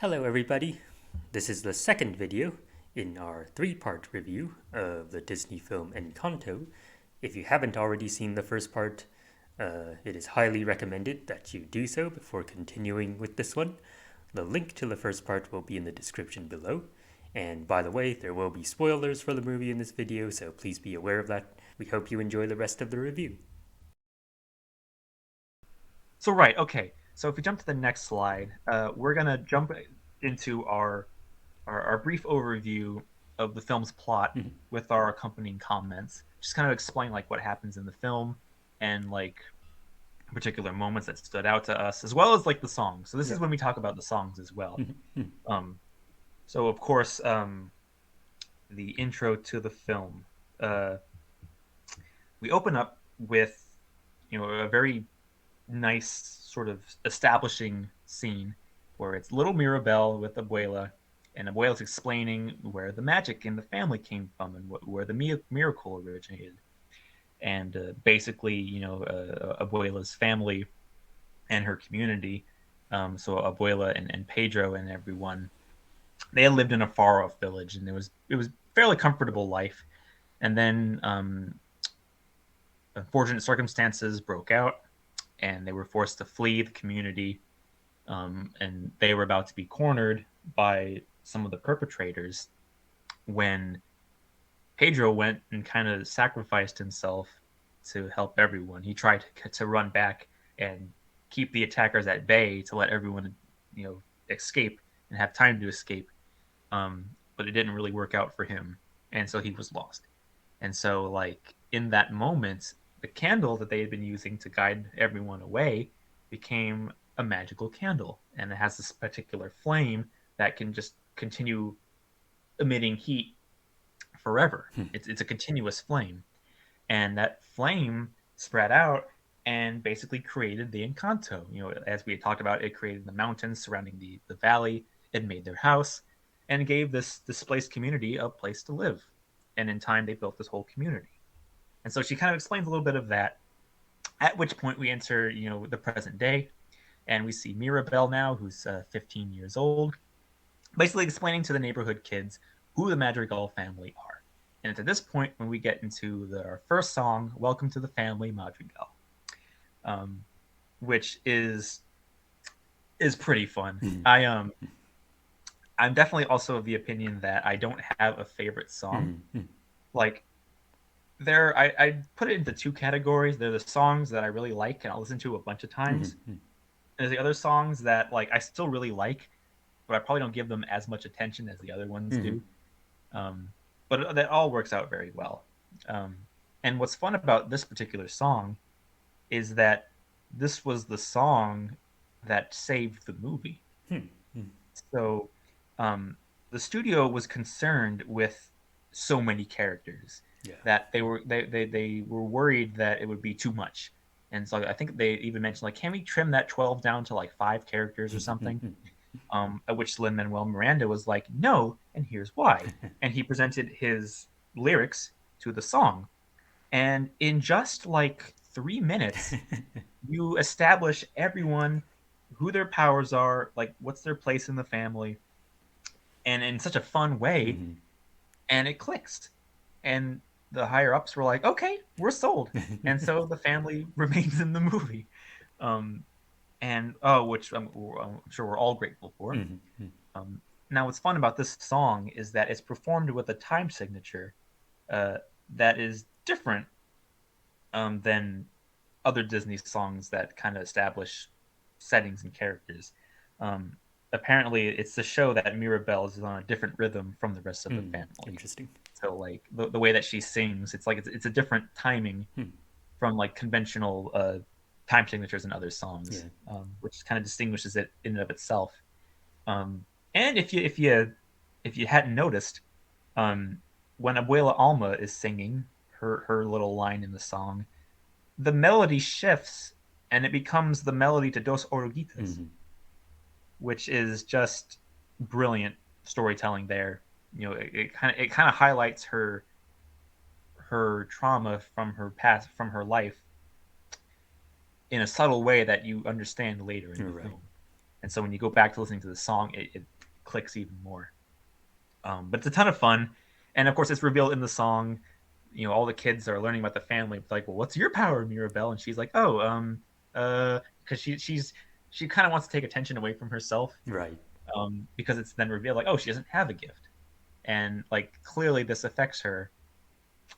Hello everybody, this is the second video in our three-part review of the Disney film Encanto. If you haven't already seen the first part, it is highly recommended that you do so before continuing with this one. The link to the first part will be in the description below. And by the way, there will be spoilers for the movie in this video, so please be aware of that. We hope you enjoy the rest of the review. Okay. So if we jump to the next slide, we're gonna jump into our brief overview of the film's plot with our accompanying comments. Just kind of explain like what happens in the film and like particular moments that stood out to us, as well as like the songs. So this is Yep. when we talk about the songs as well. Um, so of course, the intro to the film. Uh, we open up with a very nice sort of establishing scene where it's little Mirabelle with Abuela, and Abuela's explaining where the magic in the family came from and where the miracle originated. And basically, Abuela's family and her community, so Abuela and Pedro and everyone, they had lived in a far off village, and it was fairly comfortable life. And then unfortunate circumstances broke out, and they were forced to flee the community, and they were about to be cornered by some of the perpetrators when Pedro went and kind of sacrificed himself to help everyone. He tried to run back and keep the attackers at bay to let everyone, escape and have time to escape. But it didn't really work out for him, and so he was lost. And so, like in that moment, the candle that they had been using to guide everyone away became a magical candle, and it has this particular flame that can just continue emitting heat forever. It's a continuous flame, and that flame spread out and basically created the Encanto. As we had talked about, it created the mountains surrounding the valley. It made their house and gave this displaced community a place to live. And in time, they built this whole community. And so she kind of explains a little bit of that. At which point we enter, the present day, and we see Mirabelle now, who's 15 years old, basically explaining to the neighborhood kids who the Madrigal family are. And it's at this point when we get into our first song, "Welcome to the Family, Madrigal," um, which is pretty fun. I'm definitely also of the opinion that I don't have a favorite song. Like I put it into two categories. They're the songs that I really like and I'll listen to a bunch of times. And there's the other songs that like I still really like, but I probably don't give them as much attention as the other ones do. Um, but that all works out very well. Um, and what's fun about this particular song is that this was the song that saved the movie. So the studio was concerned with so many characters Yeah. that they were worried that it would be too much. And so I think they even mentioned like, can we trim that 12 down to like 5 characters or something? At which Lin-Manuel Miranda was like, no, and here's why. And he presented his lyrics to the song. And in just like 3 minutes, you establish everyone, who their powers are, like what's their place in the family, and in such a fun way, and it clicks. And the higher ups were like, okay, we're sold. And so the family remains in the movie. Um, and which I'm sure we're all grateful for. Um, Now, what's fun about this song is that it's performed with a time signature uh, that is different than other Disney songs that kind of establish settings and characters. Um, Apparently, it's to show that Mirabelle is on a different rhythm from the rest of the family. Interesting. So, like the way that she sings, it's like it's a different timing from like conventional time signatures in other songs, Yeah. which kind of distinguishes it in and of itself. And if you hadn't noticed, um, when Abuela Alma is singing her little line in the song, the melody shifts and it becomes the melody to Dos Oruguitas, which is just brilliant storytelling there. It kind of highlights her trauma from her past, from her life, in a subtle way that you understand later in the Right. film. And so when you go back to listening to the song, it clicks even more. But it's a ton of fun, and of course, it's revealed in the song. All the kids are learning about the family. It's like, well, what's your power, Mirabelle? And she's like, oh, because she kind of wants to take attention away from herself, Right. because it's then revealed like, oh, she doesn't have a gift, and like clearly this affects her,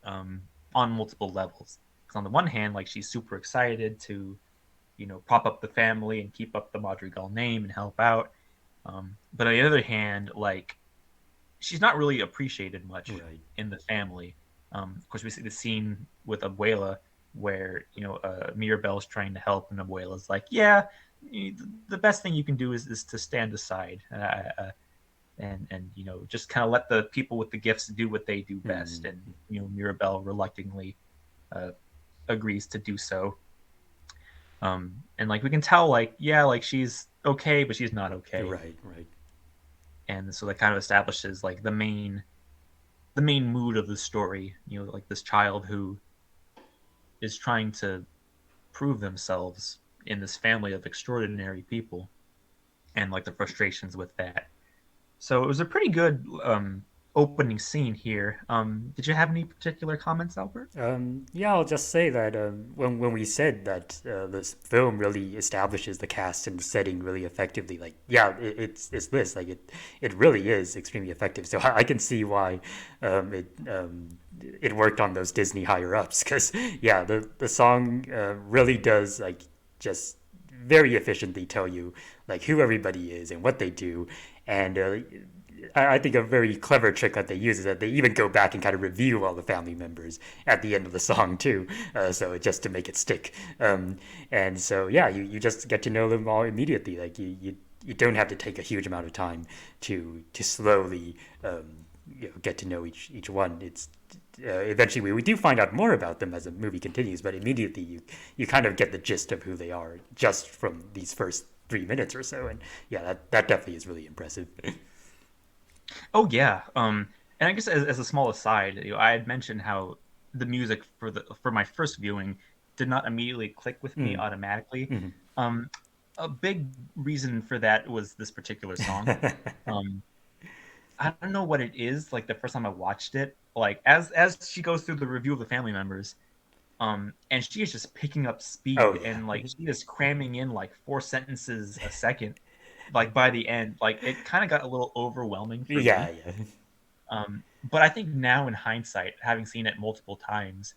um, on multiple levels. Because on the one hand, like she's super excited to, prop up the family and keep up the Madrigal name and help out. But on the other hand, like she's not really appreciated much Right. in the family. Of course, we see the scene with Abuela where Mirabelle's trying to help, and Abuela's like, "Yeah, the best thing you can do is to stand aside, and just kind of let the people with the gifts do what they do best." Mm. And Mirabelle reluctantly uh, agrees to do so. And like we can tell, like yeah, like she's okay, but she's not okay, Right. Right. and so that kind of establishes like the main mood of the story, like this child who is trying to prove themselves in this family of extraordinary people, and like the frustrations with that. So it was a pretty good opening scene here. Did you have any particular comments, Albert? Yeah, I'll just say that when we said that this film really establishes the cast and the setting really effectively, like yeah, it's this like it really is extremely effective. So I can see why it worked on those Disney higher ups because yeah, the song really does like just very efficiently tell you like who everybody is and what they do, and I think a very clever trick that they use is that they even go back and kind of review all the family members at the end of the song too, so just to make it stick. And so yeah, you just get to know them all immediately. Like you don't have to take a huge amount of time to slowly get to know each one. It's eventually we do find out more about them as the movie continues, but immediately you kind of get the gist of who they are just from these first 3 minutes or so. And yeah, that definitely is really impressive. Oh yeah. And I guess as a small aside, I had mentioned how the music for my first viewing did not immediately click with me Mm. automatically. Mhm. Um, a big reason for that was this particular song. Um, I don't know what it is. Like the first time I watched it, like as she goes through the review of the family members, and she is just picking up Oh speed, yeah. and like she is cramming in like 4 sentences a second. Like by the end, like it kind of got a little overwhelming for Yeah, me. yeah. But I think now in hindsight, having seen it multiple times,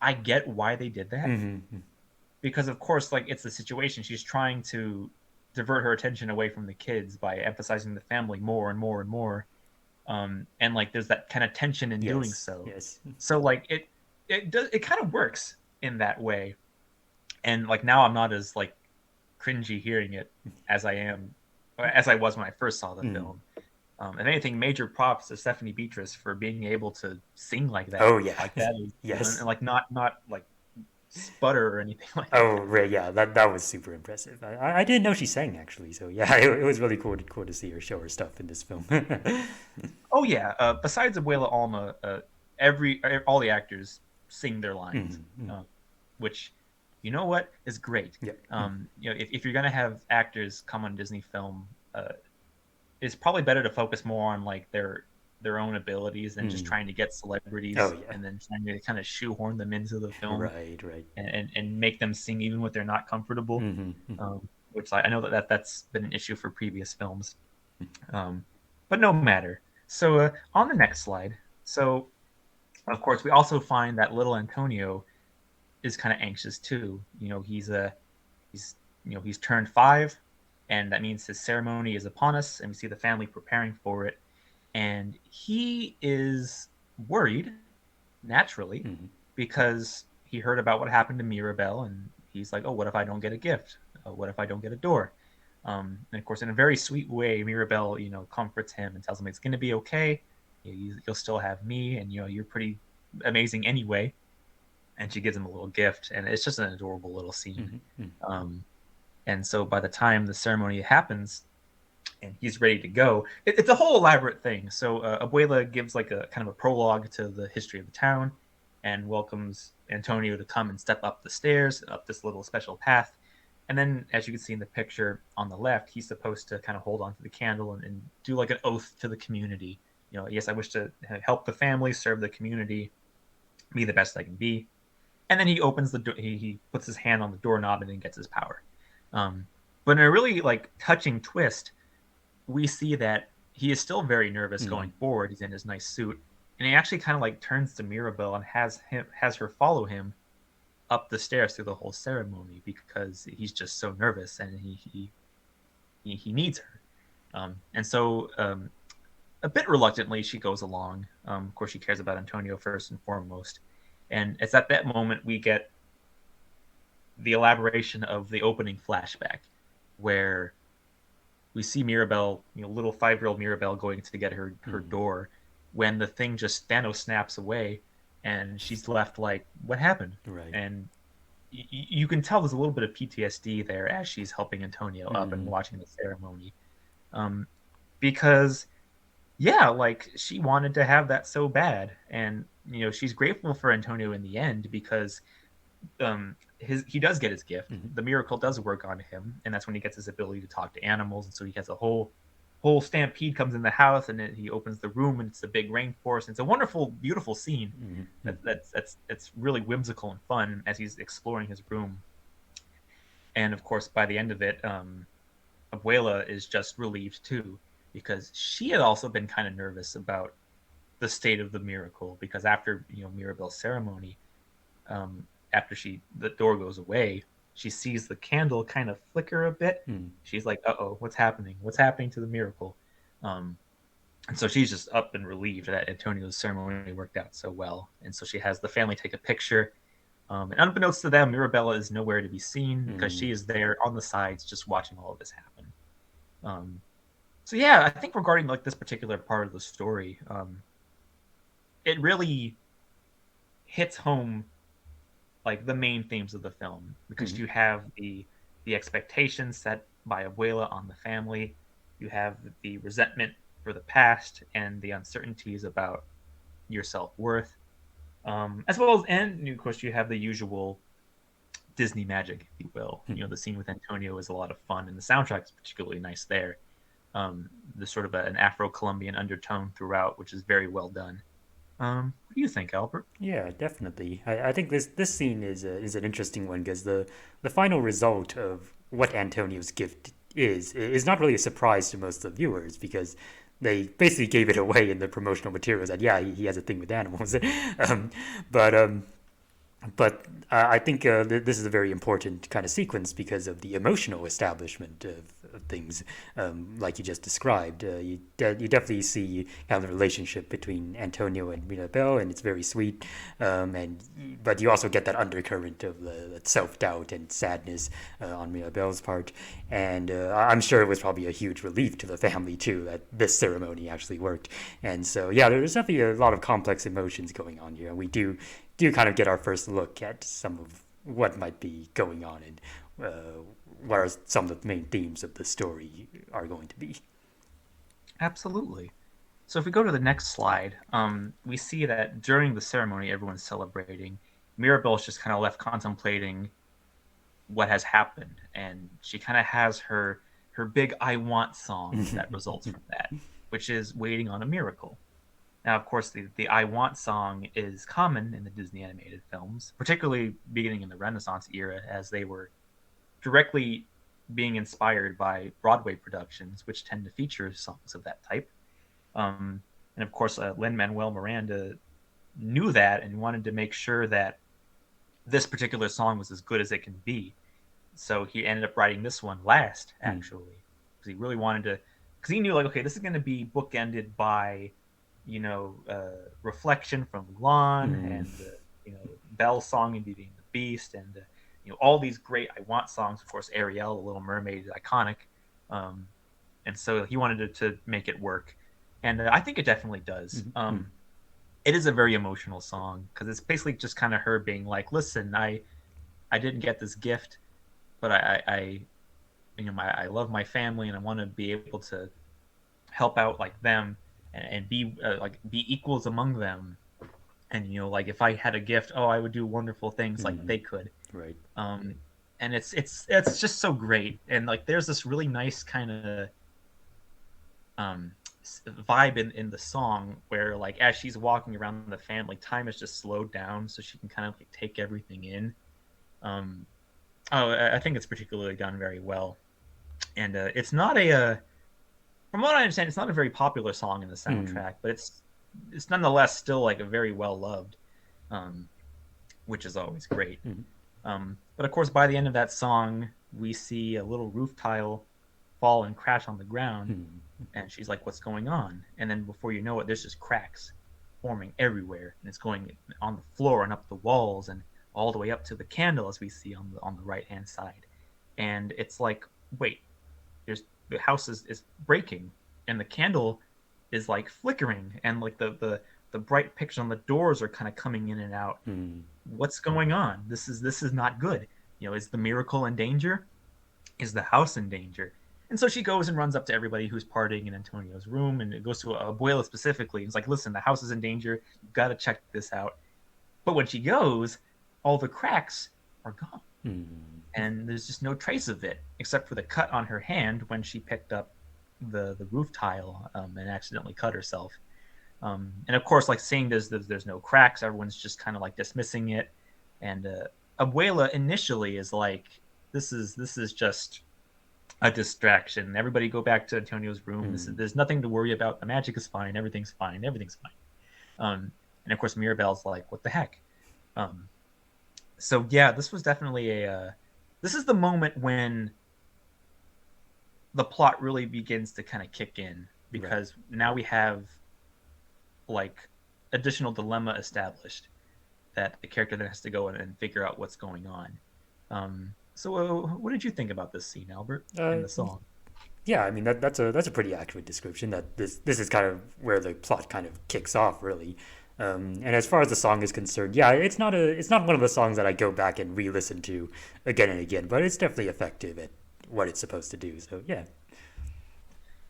I get why they did that, Hmm. because of course, like it's the situation. She's trying to divert her attention away from the kids by emphasizing the family more and more and more. And like there's that kind of tension in doing Yes, so. yes. So like it kind of works in that way. And like now I'm not as like cringy hearing it as I was when I first saw the Mm. film. If anything, major props to Stephanie Beatrice for being able to sing like that. Oh yeah. Like that is and Yes. like not like sputter or anything like Oh that. right, yeah. That was super impressive. I didn't know she sang actually. So yeah, it was really cool to see her show her stuff in this film. Oh yeah. Besides Abuela Alma, all the actors sing their lines, Mm-hmm. which you know what is great. Yeah. If you're gonna have actors come on Disney film, it's probably better to focus more on like their own abilities than just Mm. trying to get Oh celebrities yeah. and then trying to kind of shoehorn them into the film, Right, right. and make them sing even when they're not comfortable. Mm-hmm. Which I know that's been an issue for previous films. Um, but no matter. So on the next slide, so of course we also find that little Antonio is kind of anxious too. He's he's turned 5, and that means his ceremony is upon us, and we see the family preparing for it, and he is worried naturally Mm-hmm. because he heard about what happened to Mirabelle, and he's like, oh, what if I don't get a gift? What if I don't get a door? And of course, in a very sweet way, Mirabelle, comforts him and tells him it's going to be okay. You'll still have me, and you're pretty amazing anyway. And she gives him a little gift, and it's just an adorable little scene. Mm-hmm. Um, and so by the time the ceremony happens and he's ready to go, it's a whole elaborate thing. So Abuela gives like a kind of a prologue to the history of the town and welcomes Antonio to come and step up the stairs, up this little special path. And then, as you can see in the picture on the left, he's supposed to kind of hold on to the candle and do like an oath to the community. Yes, I wish to help the family, serve the community, be the best I can be. And then he opens the door. He puts his hand on the doorknob and then gets his power. Um, but in a really like touching twist, we see that he is still very nervous Mm, going forward. He's in his nice suit, and he actually kind of like turns to Mirabelle and has her follow him up the stairs through the whole ceremony because he's just so nervous and he needs her. And so a bit reluctantly she goes along. Of course, she cares about Antonio first and foremost, and it's at that moment we get the elaboration of the opening flashback where we see Mirabelle, little 5-year-old Mirabelle going to get her mm, door when the thing just Thanos snaps away and she's left like, what happened? right. And you can tell there's a little bit of PTSD there as she's helping Antonio up and Mm, watching the ceremony. Um, because yeah, like she wanted to have that so bad, and she's grateful for Antonio in the end because he does get his gift. mm, The miracle does work on him, and that's when he gets his ability to talk to animals. And so he has a whole stampede comes in the house, and then he opens the room, and it's a big rainforest. And it's a wonderful, beautiful scene. mm, mm, That's really whimsical and fun as he's exploring his room. And of course, by the end of it, Abuela is just relieved too because she had also been kind of nervous about the state of the miracle because after Mirabelle's ceremony, after the door goes away, she sees the candle kind of flicker a bit. mm, She's like, "Uh oh, what's happening? What's happening to the miracle?" Um, and so she's just up and relieved that Antonio's ceremony worked out so well. And so she has the family take a picture. And unbeknownst to them, Mirabella is nowhere to be seen because mm, she is there on the sides just watching all of this happen. Um, so yeah, I think regarding like this particular part of the story, it really hits home like the main themes of the film because mm, you have the expectations set by Abuela on the family, you have the resentment for the past and the uncertainties about your self worth, as well as and of course you have the usual Disney magic, if you will. mm. The scene with Antonio is a lot of fun, and the soundtrack is particularly nice there. There's sort of an Afro-Colombian undertone throughout, which is very well done. What do you think, Albert? Yeah, definitely. I think this scene is an interesting one because the final result of what Antonio's gift is not really a surprise to most of the viewers because they basically gave it away in the promotional materials that yeah he has a thing with animals, um, but I think this is a very important kind of sequence because of the emotional establishment of things, like you just described. You definitely see kind of the relationship between Antonio and Mirabel, and it's very sweet. And but you also get that undercurrent of the self doubt and sadness on Mirabel's part, and I'm sure it was probably a huge relief to the family too that this ceremony actually worked. And so yeah, there's definitely a lot of complex emotions going on here. We do kind of get our first look at some of what might be going on and what are some of the main themes of the story are going to be. Absolutely. So if we go to the next slide, we see that during the ceremony, everyone's celebrating. Mirabelle's just kind of left contemplating what has happened, and she kind of has her big "I want" song that results from that, which is "Waiting on a Miracle." Now, of course, the "I want" song is common in the Disney animated films, particularly beginning in the Renaissance era, as they were directly being inspired by Broadway productions, which tend to feature songs of that type. And of course, Lin Manuel Miranda knew that and wanted to make sure that this particular song was as good as it can be. So he ended up writing this one last, actually, because he really wanted to. Because he knew, like, okay, this is going to be bookended by, Reflection from Mulan Mm, and Belle's song in Beauty and the Beast, and all these great I Want songs. Of course, Ariel, the Little Mermaid, is iconic. Um, and so he wanted to make it work, and I think it definitely does. mm, mm, It is a very emotional song because it's basically just kind of her being like, "Listen, I didn't get this gift, but I love my family and I want to be able to help out like them and be like be equals among them. And like if I had a gift, oh, I would do wonderful things like mm, they could." right. Um, and it's just so great. And like there's this really nice kind of um vibe in the song where like as she's walking around the family, time is just slowed down so she can kind of like take everything in. um oh, I think it's particularly done very well. And it's not from what I understand, it's not a very popular song in the Mm, soundtrack, but it's nonetheless still like a very well loved, um which is always great. mm, But of course, by the end of that song, we see a little roof tile fall and crash on the ground, mm, and she's like, "What's going on?" And then before you know it, there's just cracks forming everywhere, and it's going on the floor and up the walls and all the way up to the candle, as we see on the right hand side. And it's like, wait, there's the house is breaking, and the candle is like flickering, and like the bright pictures on the doors are kind of coming in and out. mm. What's going on? This is not good. Is the miracle in danger? Is the house in danger? And so she goes and runs up to everybody who's partying in Antonio's room, and it goes to Abuela specifically. It's like, listen, the house is in danger. You've got to check this out. But when she goes, all the cracks are gone, Mm, and there's just no trace of it except for the cut on her hand when she picked up the roof tile, and accidentally cut herself. And of course, like seeing there's no cracks, everyone's just kind of like dismissing it. And Abuela initially is like, this is just a distraction. Everybody go back to Antonio's room. mm. There's nothing to worry about. The magic is fine. Everything's fine. Everything's fine. And of course, Mirabelle's like, what the heck? Um, so yeah, this was definitely a. This is the moment when the plot really begins to kind of kick in, Right. because now we have like additional dilemma established that the character then has to go in and figure out what's going on. So, what did you think about this scene, Albert, in Uh, the song? yeah, I mean that's a pretty accurate description. That this is kind of where the plot kind of kicks off, really. And as far as the song is concerned, yeah, it's not one of the songs that I go back and re-listen to again and again, but it's definitely effective at what it's supposed to do. So yeah.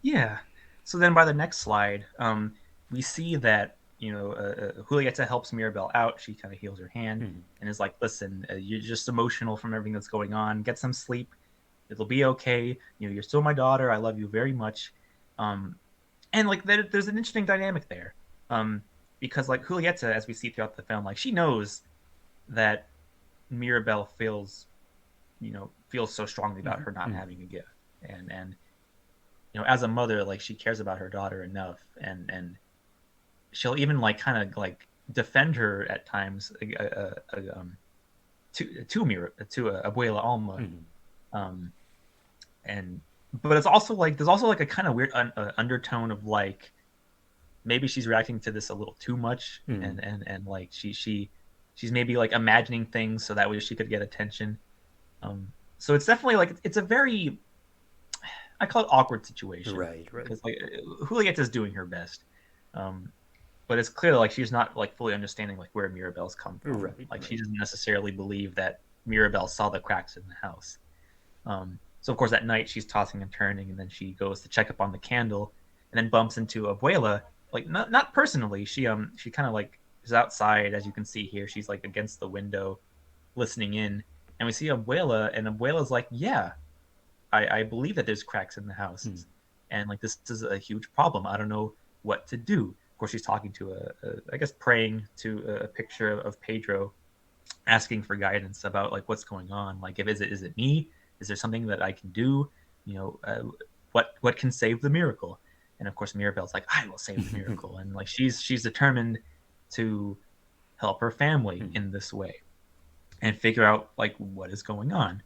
Yeah. So then by the next slide, we see that Julieta helps Mirabelle out. She kind of heals her hand Mm, and is like, "Listen, you're just emotional from everything that's going on. Get some sleep. It'll be okay. You're still my daughter. I love you very much." Um, and like there's an interesting dynamic there, um, because like Julieta, as we see throughout the film, like she knows that Mirabelle feels so strongly about mm, her not mm, having a gift, and as a mother, like she cares about her daughter enough, and she'll even like kind of like defend her at times, to Abuela Alma. mm, um, and but it's also like there's also like a kind of weird undertone of like maybe she's reacting to this a little too much, mm. and like she's maybe like imagining things so that way she could get attention. So it's definitely like it's a very, I call it, awkward situation, Right, right, because like Julieta's doing her best, um, but it's clear like she's not like fully understanding like where Mirabelle's come from. right, Like she right. doesn't necessarily believe that Mirabelle saw the cracks in the house. So of course at night she's tossing and turning, and then she goes to check up on the candle, and then bumps into Abuela. Like not personally. She kind of like is outside, as you can see here. She's like against the window, listening in, and we see Abuela, and Abuela's like, "Yeah, I believe that there's cracks in the Mm, houses, and like this is a huge problem. I don't know what to do." Of course, she's talking to I guess praying to a picture of Pedro, asking for guidance about like what's going on. Like, if is it me? Is there something that I can do? You know, what can save the miracle? And of course, Mirabelle's like, "I will save the miracle," and like she's determined to help her family mm, in this way and figure out like what is going on.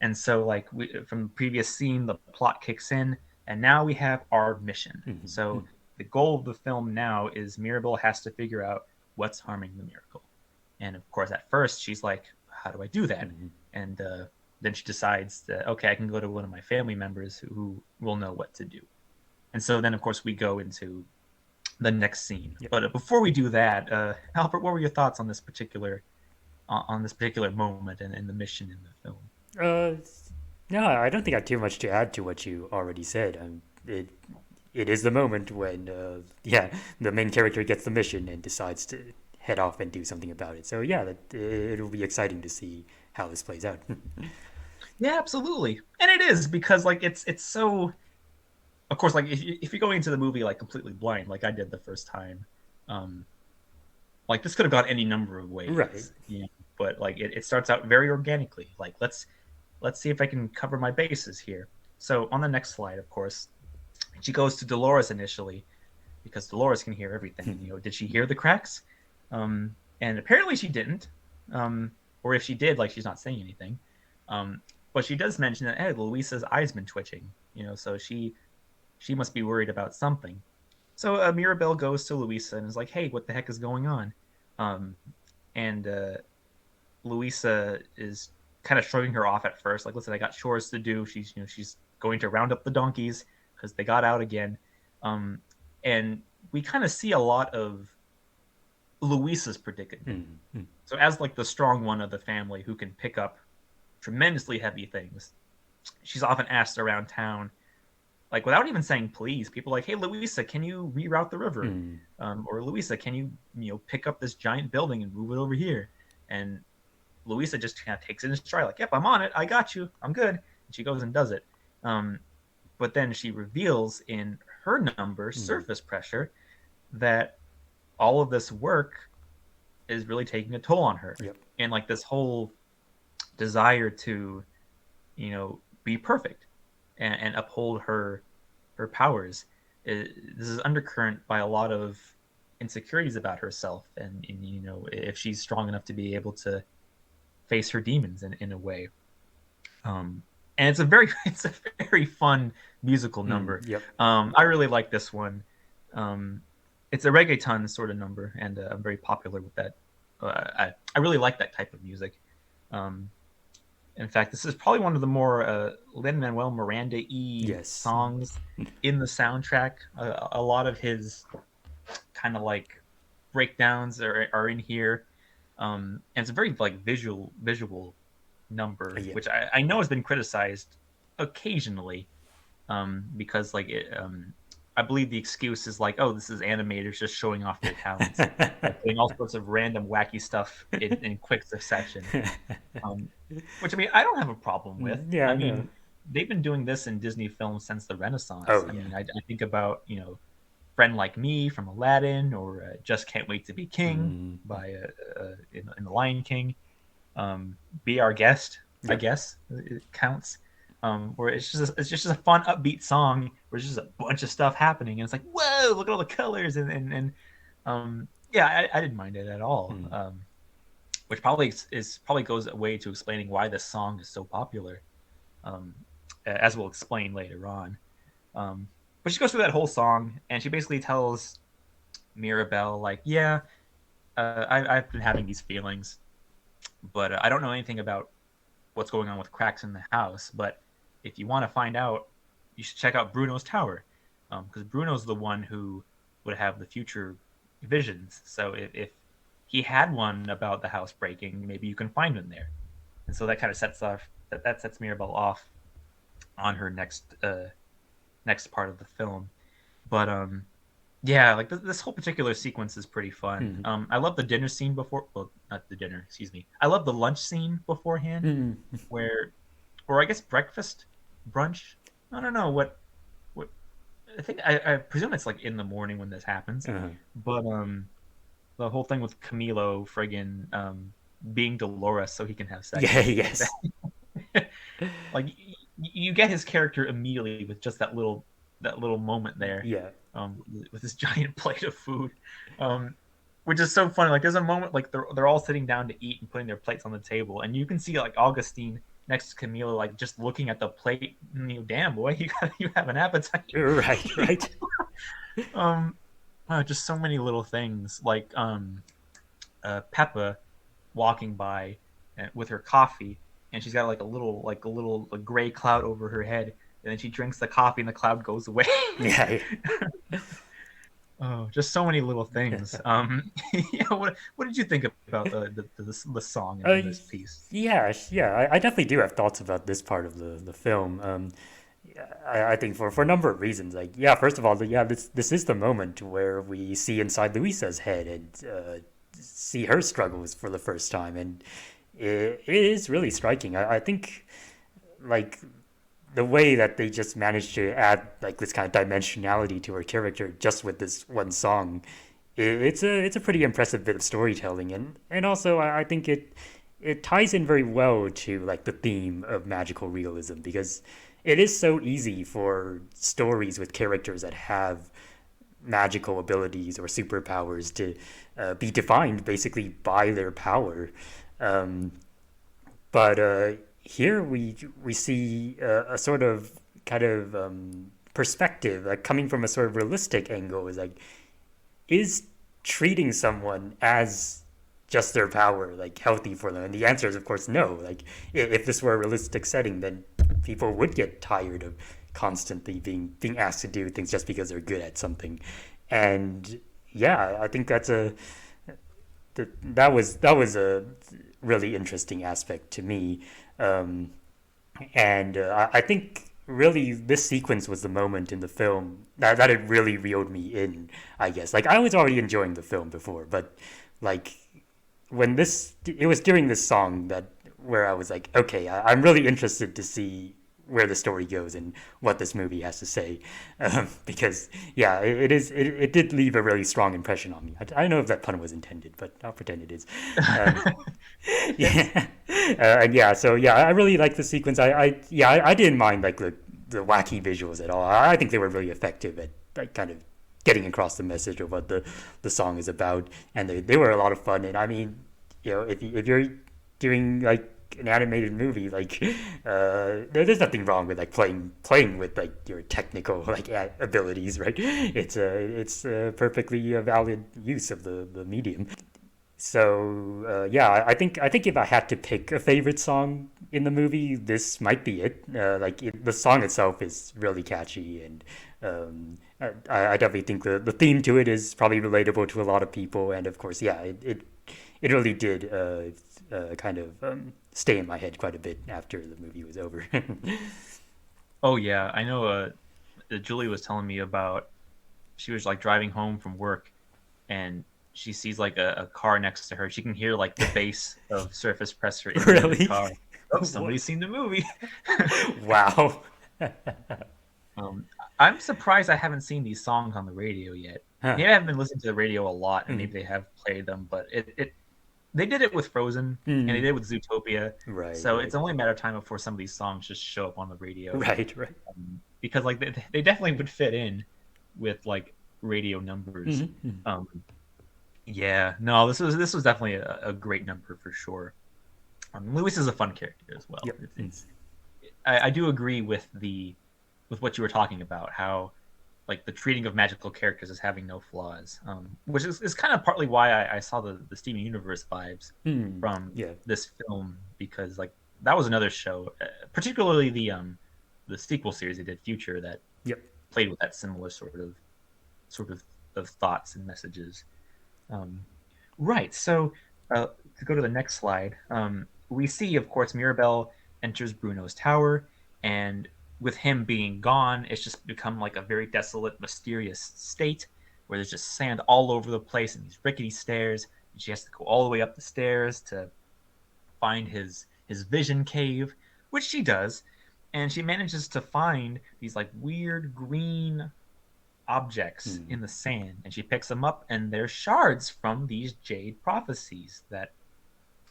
And so, like from the previous scene, the plot kicks in, and now we have our mission. mm, So mm, the goal of the film now is Mirabelle has to figure out what's harming the miracle. And of course, at first, she's like, "How do I do that?" mm. And then she decides that, okay, I can go to one of my family members who will know what to do. And so then, of course, we go into the next scene. Yeah. But before we do that, Albert, what were your thoughts on this particular moment and the mission in the film? Uh, no, I don't think I have too much to add to what you already said. It is the moment when, yeah, the main character gets the mission and decides to head off and do something about it. So yeah, it'll be exciting to see how this plays out. Yeah, absolutely. And it is because like it's so of course like if you're going into the movie like completely blind like I did the first time, um like this could have gone any number of Right. ways, but like it starts out very organically. Like let's see if I can cover my bases here. So on the next slide, of course, she goes to Dolores initially because Dolores can hear everything. And did she hear the cracks? And apparently she didn't. Or if she did, like she's not saying anything. But she does mention that hey, Luisa's eyes been twitching. So she must be worried about something. So Mirabelle goes to Luisa and is like, "Hey, what the heck is going on?" Um, and Luisa is kind of shrugging her off at first, like, "Listen, I got chores to do." She's going to round up the donkeys because they got out again, um, and we kind of see a lot of Luisa's predicament. Mm-hmm. So as like the strong one of the family who can pick up tremendously heavy things, she's often asked around town like without even saying please. People are like, "Hey, Luisa, can you reroute the river?" Mm. Or Luisa, can you pick up this giant building and move it over here? And Luisa just kind of takes it in stride, like, "Yep, I'm on it. I got you. I'm good." And she goes and does it. Um, but then she reveals in her number, Mm. surface pressure, that all of this work is really taking a toll on her, Yep. and like this whole desire to, be perfect and uphold her powers. This is undercurrent by a lot of insecurities about herself, and if she's strong enough to be able to face her demons in a way. And it's a very it's a very fun musical Mm. number. Yep. I really like this one. Um, it's a reggaeton sort of number, and I'm very popular with that. I really like that type of music. Um, in fact, this is probably one of the more Lin Manuel Miranda y Yes. songs in the soundtrack. A lot of his kind of like breakdowns are in here, and it's a very like visual number, Yeah. which I know has been criticized occasionally, because like I believe the excuse is like, oh, this is animators just showing off their talents, doing all sorts of random wacky stuff in quick succession. Um, which I mean, I don't have a problem with. Yeah. I I know. mean, they've been doing this in Disney films since the Renaissance. Oh I yeah. mean, I think about Friend Like Me from Aladdin, or Just Can't Wait to Be King Mm. by in The Lion King. Be Our Guest, I Yep. guess it counts. Where it's just a fun upbeat song where it's just a bunch of stuff happening, and it's like, whoa, look at all the colors, and yeah, I didn't mind it at all. Mm. Which probably goes away to explaining why this song is so popular, um, as we'll explain later on. But she goes through that whole song, and she basically tells Mirabelle, like, yeah, I've been having these feelings, but I don't know anything about what's going on with cracks in the house. But if you want to find out, you should check out Bruno's tower, because Bruno's the one who would have the future visions. So if he had one about the house breaking, maybe you can find one there. And so that kind of that sets Mirabelle off on her next part of the film. But yeah, like this whole particular sequence is pretty fun. Mm. I love the dinner scene before. Well, not the dinner, excuse me. I love the lunch scene beforehand, Mm. where, or I guess breakfast, brunch. I don't know what. I think I presume it's like in the morning when this happens, Uh-huh. but the whole thing with Camilo friggin' being Dolores so he can have sex Yeah. with her, like Yes. that. Like you get his character immediately with just that little moment there, Yeah. with this giant plate of food, um, which is so funny. Like there's a moment like they're all sitting down to eat and putting their plates on the table, and you can see like Augustine next to Camila, like just looking at the plate. And, damn boy, you have an appetite. Right. Right. um, just so many little things like Peppa walking by with her coffee, and she's got like a little gray cloud over her head, and then she drinks the coffee and the cloud goes away. Yeah. Oh, just so many little things. Yeah, what did you think about the song in this piece? Yeah. Yeah. I definitely do have thoughts about this part of the film. I think for a number of reasons. Like, yeah, first of all, yeah, this is the moment where we see inside Luisa's head and see her struggles for the first time, and it is really striking. I think like the way that they just managed to add like this kind of dimensionality to her character just with this one song, it's a pretty impressive bit of storytelling, and also I think it ties in very well to like the theme of magical realism because it is so easy for stories with characters that have magical abilities or superpowers to be defined basically by their power. Um, but here we see a sort of kind of perspective, like coming from a sort of realistic angle, is like is treating someone as just their power like healthy for them? And the answer is of course no. Like if this were a realistic setting, then people would get tired of constantly being asked to do things just because they're good at something. And yeah, I think that was a really interesting aspect to me. Um, and I think really this sequence was the moment in the film that it really reeled me in, I guess. Like I was already enjoying the film before, but like when this it was during this song that where I was like, okay, I'm really interested to see where the story goes and what this movie has to say, because yeah, it did leave a really strong impression on me. I don't know if that pun was intended, but I'll pretend it is. Um, yeah, and yeah, so yeah, I really like the sequence. I didn't mind like the wacky visuals at all. I think they were really effective at like kind of getting across the message of what the song is about, and they were a lot of fun. And I mean, you know, if you're doing like an animated movie, like there's nothing wrong with like playing with like your technical like abilities, right? It's a perfectly valid use of the medium. So yeah, I think if I had to pick a favorite song in the movie, this might be it. The song itself is really catchy, and I definitely think the theme to it is probably relatable to a lot of people. And of course, yeah, it really did kind of stay in my head quite a bit after the movie was over. Oh yeah, I know. Julie was telling me about she was like driving home from work, and she sees like a car next to her. She can hear like the bass of Surface Pressure in the Really? car. Oh, somebody's seen the movie. Wow. um, I'm surprised I haven't seen these songs on the radio yet. Huh. Maybe I haven't been listening to the radio a lot, and maybe Mm. they have played them. But it they did it with Frozen, and they Mm. did it with Zootopia. Right, So right, it's only a matter of time before some of these songs just show up on the radio, right, right. because like they definitely would fit in with like radio numbers. Mm-hmm. Um, yeah, no, this was definitely a great number for sure. Lewis is a fun character as well. Yep. It's I do agree with with what you were talking about, how like the treating of magical characters as having no flaws, which is kind of partly why I saw the Steven Universe vibes Mm. from Yeah. this film, because like that was another show, particularly the sequel series they did, Future, that Yep. played with that similar sort of thoughts and messages. Um, right. So to go to the next slide, we see, of course, Mirabelle enters Bruno's tower, and with him being gone, it's just become like a very desolate, mysterious state where there's just sand all over the place and these rickety stairs. And she has to go all the way up the stairs to find his vision cave, which she does, and she manages to find these like weird green objects Mm. in the sand, and she picks them up, and they're shards from these jade prophecies that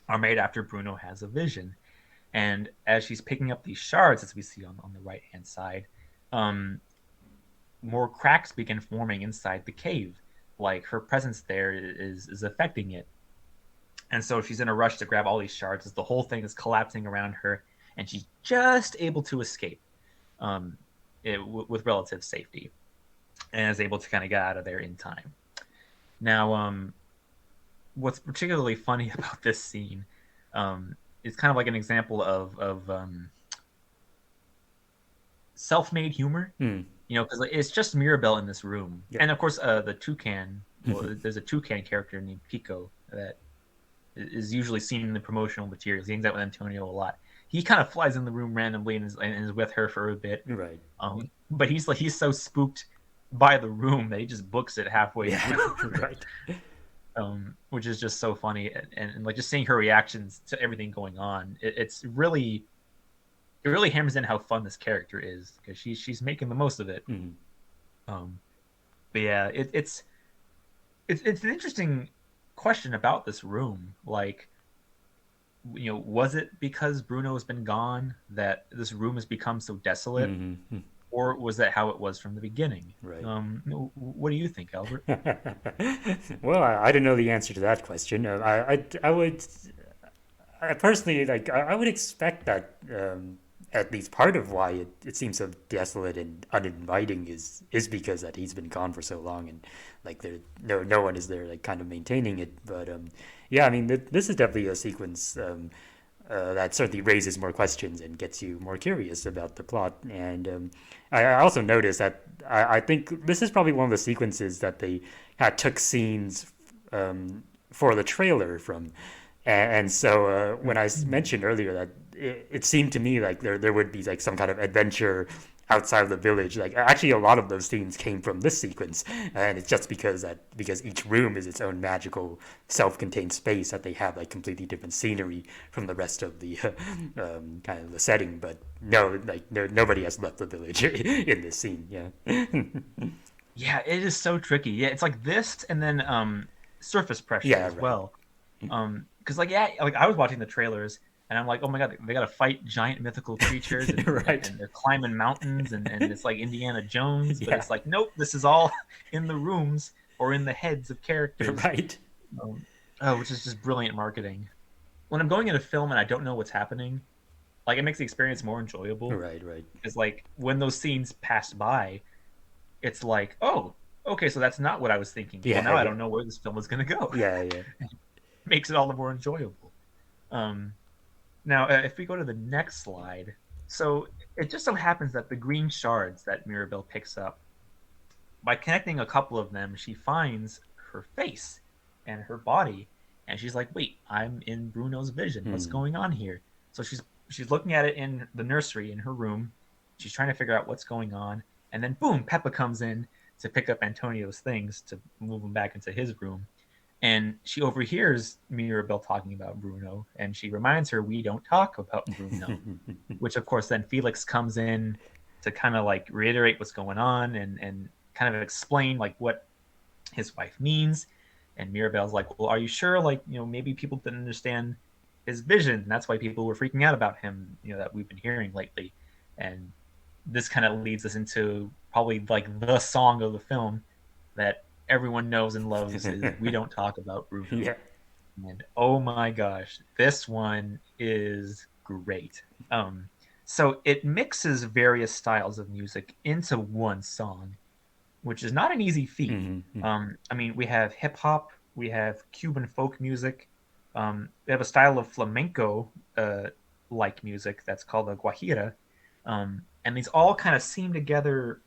are made after Bruno has a vision. And as she's picking up these shards, as we see on the right hand side, um, more cracks begin forming inside the cave. Like her presence there is affecting it. And so she's in a rush to grab all these shards as the whole thing is collapsing around her, and she's just able to escape um, with relative safety, and is able to kind of get out of there in time. Now, what's particularly funny about this scene is kind of like an example of self-made humor, Mm. you know, because like, it's just Mirabelle in this room, Yep. and of course the toucan. Well, there's a toucan character named Pico that is usually seen in the promotional materials. He hangs out with Antonio a lot. He kind of flies in the room randomly and is with her for a bit. Right. But he's so spooked by the room that he just books it halfway Yeah. through. Right. Which is just so funny, and like just seeing her reactions to everything going on. It's really it really hammers in how fun this character is because she's making the most of it. Mm-hmm. Um, but yeah, it's an interesting question about this room. Like, was it because Bruno has been gone that this room has become so desolate, Mm-hmm. or was that how it was from the beginning? Right. What do you think, Albert? Well, I don't know the answer to that question. I would, I personally like. I would expect that at least part of why it seems so desolate and uninviting is because that he's been gone for so long, and like there no one is there like kind of maintaining it. But yeah, I mean this is definitely a sequence that certainly raises more questions and gets you more curious about the plot. And I also noticed that I think this is probably one of the sequences that they had took scenes for the trailer from. And so when I mentioned earlier that it seemed to me like there would be like some kind of adventure outside of the village. Like actually, a lot of those scenes came from this sequence, and it's just because each room is its own magical, self-contained space that they have like completely different scenery from the rest of the kind of the setting. But no, like nobody has left the village in this scene. Yeah, Yeah, it is so tricky. Yeah, it's like this, and then surface pressure yeah, as right, well. Because like yeah, like I was watching the trailers, and I'm like, oh my god, they got to fight giant mythical creatures, right, and they're climbing mountains, and it's like Indiana Jones, but yeah, it's like nope, this is all in the rooms or in the heads of characters. right, Um, oh, which is just brilliant marketing. When I'm going into film and I don't know what's happening, like it makes the experience more enjoyable. right, right. Because like when those scenes pass by, it's like, oh, okay, so that's not what I was thinking. Well, Yeah, now I yeah, don't know where this film is going to go. yeah, yeah. Makes it all the more enjoyable. Um, Now, if we go to the next slide, so it just so happens that the green shards that Mirabelle picks up, by connecting a couple of them, she finds her face and her body, and she's like, "Wait, I'm in Bruno's vision. What's Mm. going on here?" So she's looking at it in the nursery in her room. She's trying to figure out what's going on, and then boom, Peppa comes in to pick up Antonio's things to move him back into his room, and she overhears Mirabelle talking about Bruno, and she reminds her, "We don't talk about Bruno," which of course then Felix comes in to kind of like reiterate what's going on and kind of explain like what his wife means. And Mirabelle's like, "Well, are you sure? Like, maybe people didn't understand his vision, and that's why people were freaking out about him, that we've been hearing lately." And this kind of leads us into probably like the song of the film that everyone knows and loves is "We Don't Talk About Bruno." Yeah. And oh my gosh, this one is great. So it mixes various styles of music into one song, which is not an easy feat. Mm-hmm. I mean, we have hip hop, we have Cuban folk music, we have a style of flamenco like music that's called a guajira, and these all kind of seem together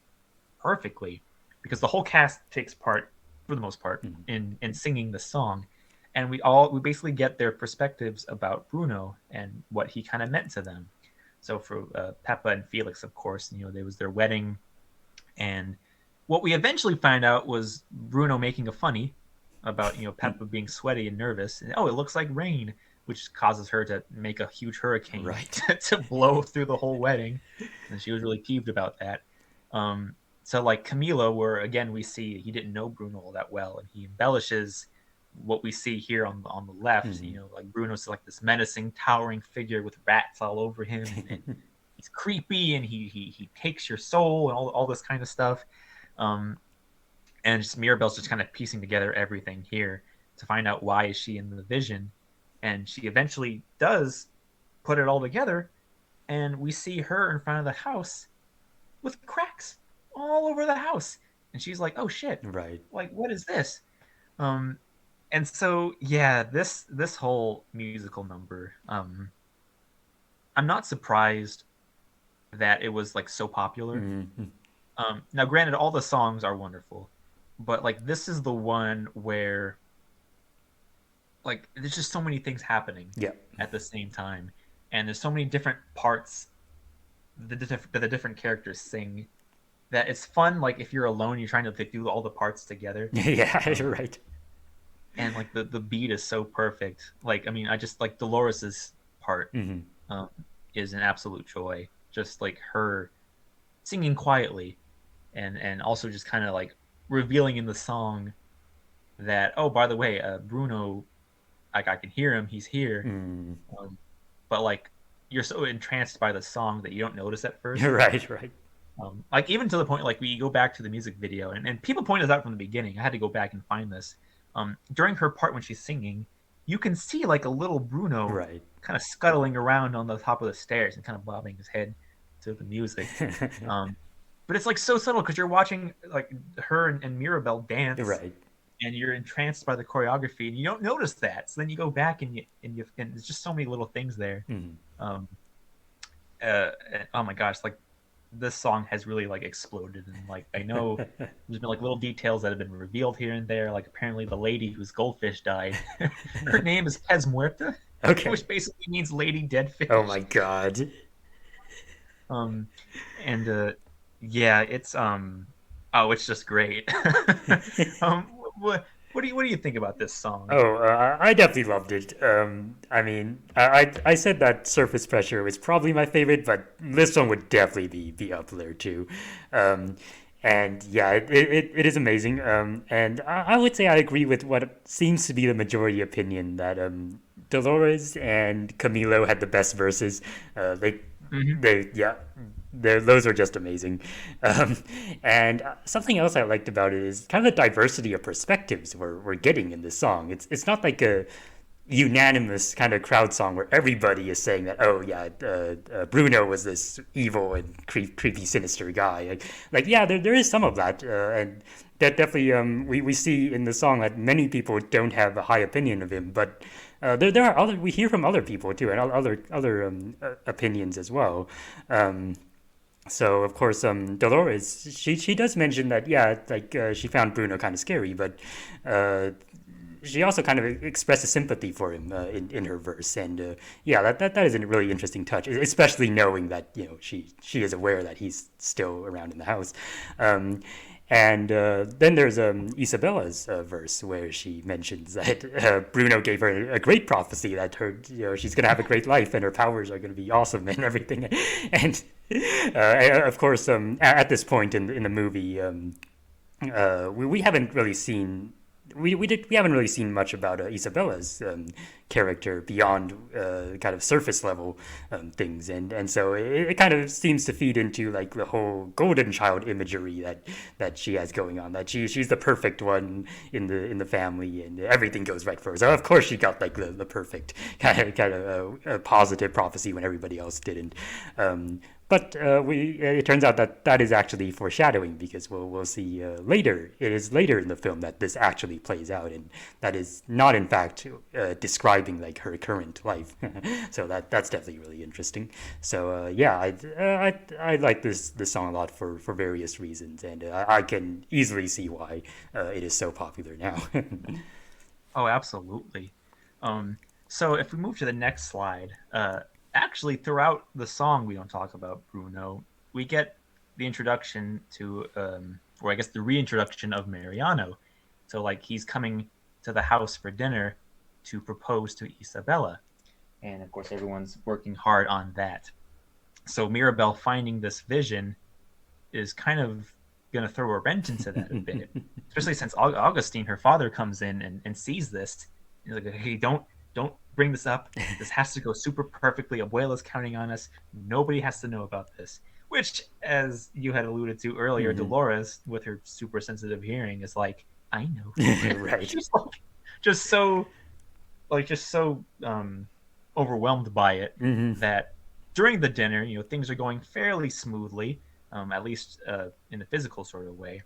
perfectly because the whole cast takes part for the most part Mm-hmm. in singing the song, and we basically get their perspectives about Bruno and what he kind of meant to them. So for Peppa and Felix, of course, there was their wedding, and what we eventually find out was Bruno making a funny about Peppa being sweaty and nervous, and oh, it looks like rain, which causes her to make a huge hurricane Right. to blow through the whole wedding, and she was really peeved about that. So like Camilo, where again we see he didn't know Bruno all that well, and he embellishes what we see here on the left. Mm-hmm. Like Bruno's like this menacing, towering figure with rats all over him, and he's creepy, and he takes your soul, and all this kind of stuff. Um, and just Mirabelle's just kind of piecing together everything here to find out why is she in the vision, and she eventually does put it all together, and we see her in front of the house with cracks all over the house, and she's like, "Oh shit! Right. Like, what is this?" Um, and so yeah, this whole musical number, I'm not surprised that it was like so popular. Mm-hmm. Now, granted, all the songs are wonderful, but like this is the one where like there's just so many things happening Yeah. at the same time, and there's so many different parts that the different characters sing that it's fun. Like if you're alone, you're trying to do all the parts together, Yeah. You're um, right. and the beat is so perfect. Like I mean, I just like Dolores's part. Mm-hmm. Um, is an absolute joy. Just like her singing quietly, and also just kind of like revealing in the song that, oh, by the way, Bruno, like I can hear him, he's here. Mm. um, but like you're so entranced by the song that you don't notice at first. Right, right. Like even to the point, like we go back to the music video, and people point this out from the beginning. I had to go back and find this. During her part when she's singing, you can see like a little Bruno Right. kind of scuttling around on the top of the stairs and kind of bobbing his head to the music. Um, but it's like so subtle because you're watching like her and Mirabelle dance, Right. and you're entranced by the choreography, and you don't notice that. So then you go back and there's just so many little things there. Mm. Um, oh my gosh, like this song has really like exploded, and like I know there's been like little details that have been revealed here and there. Like apparently the lady whose goldfish died, her name is Pez Muerta, Okay. which basically means lady dead Oh fish. my god. Um, and yeah, oh, it's just great. um, what do you think about this song? Oh, I definitely loved it. I mean, I said that Surface Pressure was probably my favorite, but this one would definitely be up there too. Um, and yeah, it is amazing. And I would say I agree with what seems to be the majority opinion that Dolores and Camilo had the best verses. Hmm. Yeah, those are just amazing. Um, and something else I liked about it is kind of the diversity of perspectives we're getting in this song. It's not like a unanimous kind of crowd song where everybody is saying that, oh yeah, Bruno was this evil and creepy sinister guy. Like yeah, there is some of that, and that definitely we see in the song that many people don't have a high opinion of him, but there are other, we hear from other people too, and other opinions as well. Um, so of course, Dolores, she does mention that yeah, like she found Bruno kind of scary, but uh, she also kind of expresses sympathy for him in her verse, and yeah, that is a really interesting touch, especially knowing that she is aware that he's still around in the house. Um, and then there's Isabella's verse where she mentions that Bruno gave her a great prophecy that her she's gonna have a great life and her powers are gonna be awesome and everything, and of course at this point in the movie we haven't really seen we haven't really seen much about Isabella's character beyond kind of surface level things, and so it kind of seems to feed into like the whole golden child imagery that she has going on. That she's the perfect one in the family, and everything goes right for her. So of course she got like the perfect kind of positive prophecy when everybody else didn't. But it turns out that that is actually foreshadowing because we'll see later. It is later in the film that this actually plays out, and that is not in fact describing like her current life. So that's definitely really interesting. So yeah, I like this song a lot for various reasons, and I can easily see why it is so popular now. Oh, absolutely. Um, so if we move to the next slide, actually throughout the song we don't talk about Bruno. We get the introduction to, or I guess the reintroduction of Mariano. So like he's coming to the house for dinner to propose to Isabella, and of course everyone's working hard on that. So Mirabelle finding this vision is kind of going to throw a wrench into that a bit, especially since Augustine, her father, comes in and sees this. He's like, "Hey, don't bring this up. This has to go super perfectly. Abuela's counting on us. Nobody has to know about this." Which, as you had alluded to earlier, Hmm. Dolores, with her super sensitive hearing, is like, "I know." Right. She's like, just so just so overwhelmed by it Hmm. that during the dinner, things are going fairly smoothly, at least in a physical sort of way.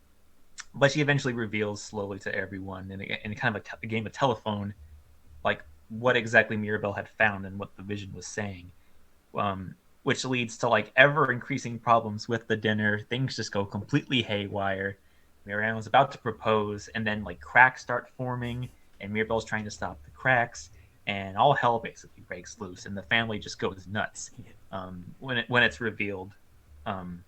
But she eventually reveals slowly to everyone in kind of a game of telephone, like what exactly Mirabelle had found and what the vision was saying, which leads to like ever increasing problems with the dinner. Things just go completely haywire. Marianne's about to propose, and then like cracks start forming, and Mirabelle's trying to stop the cracks, and all hell basically breaks loose, and the family just goes nuts when it's revealed um,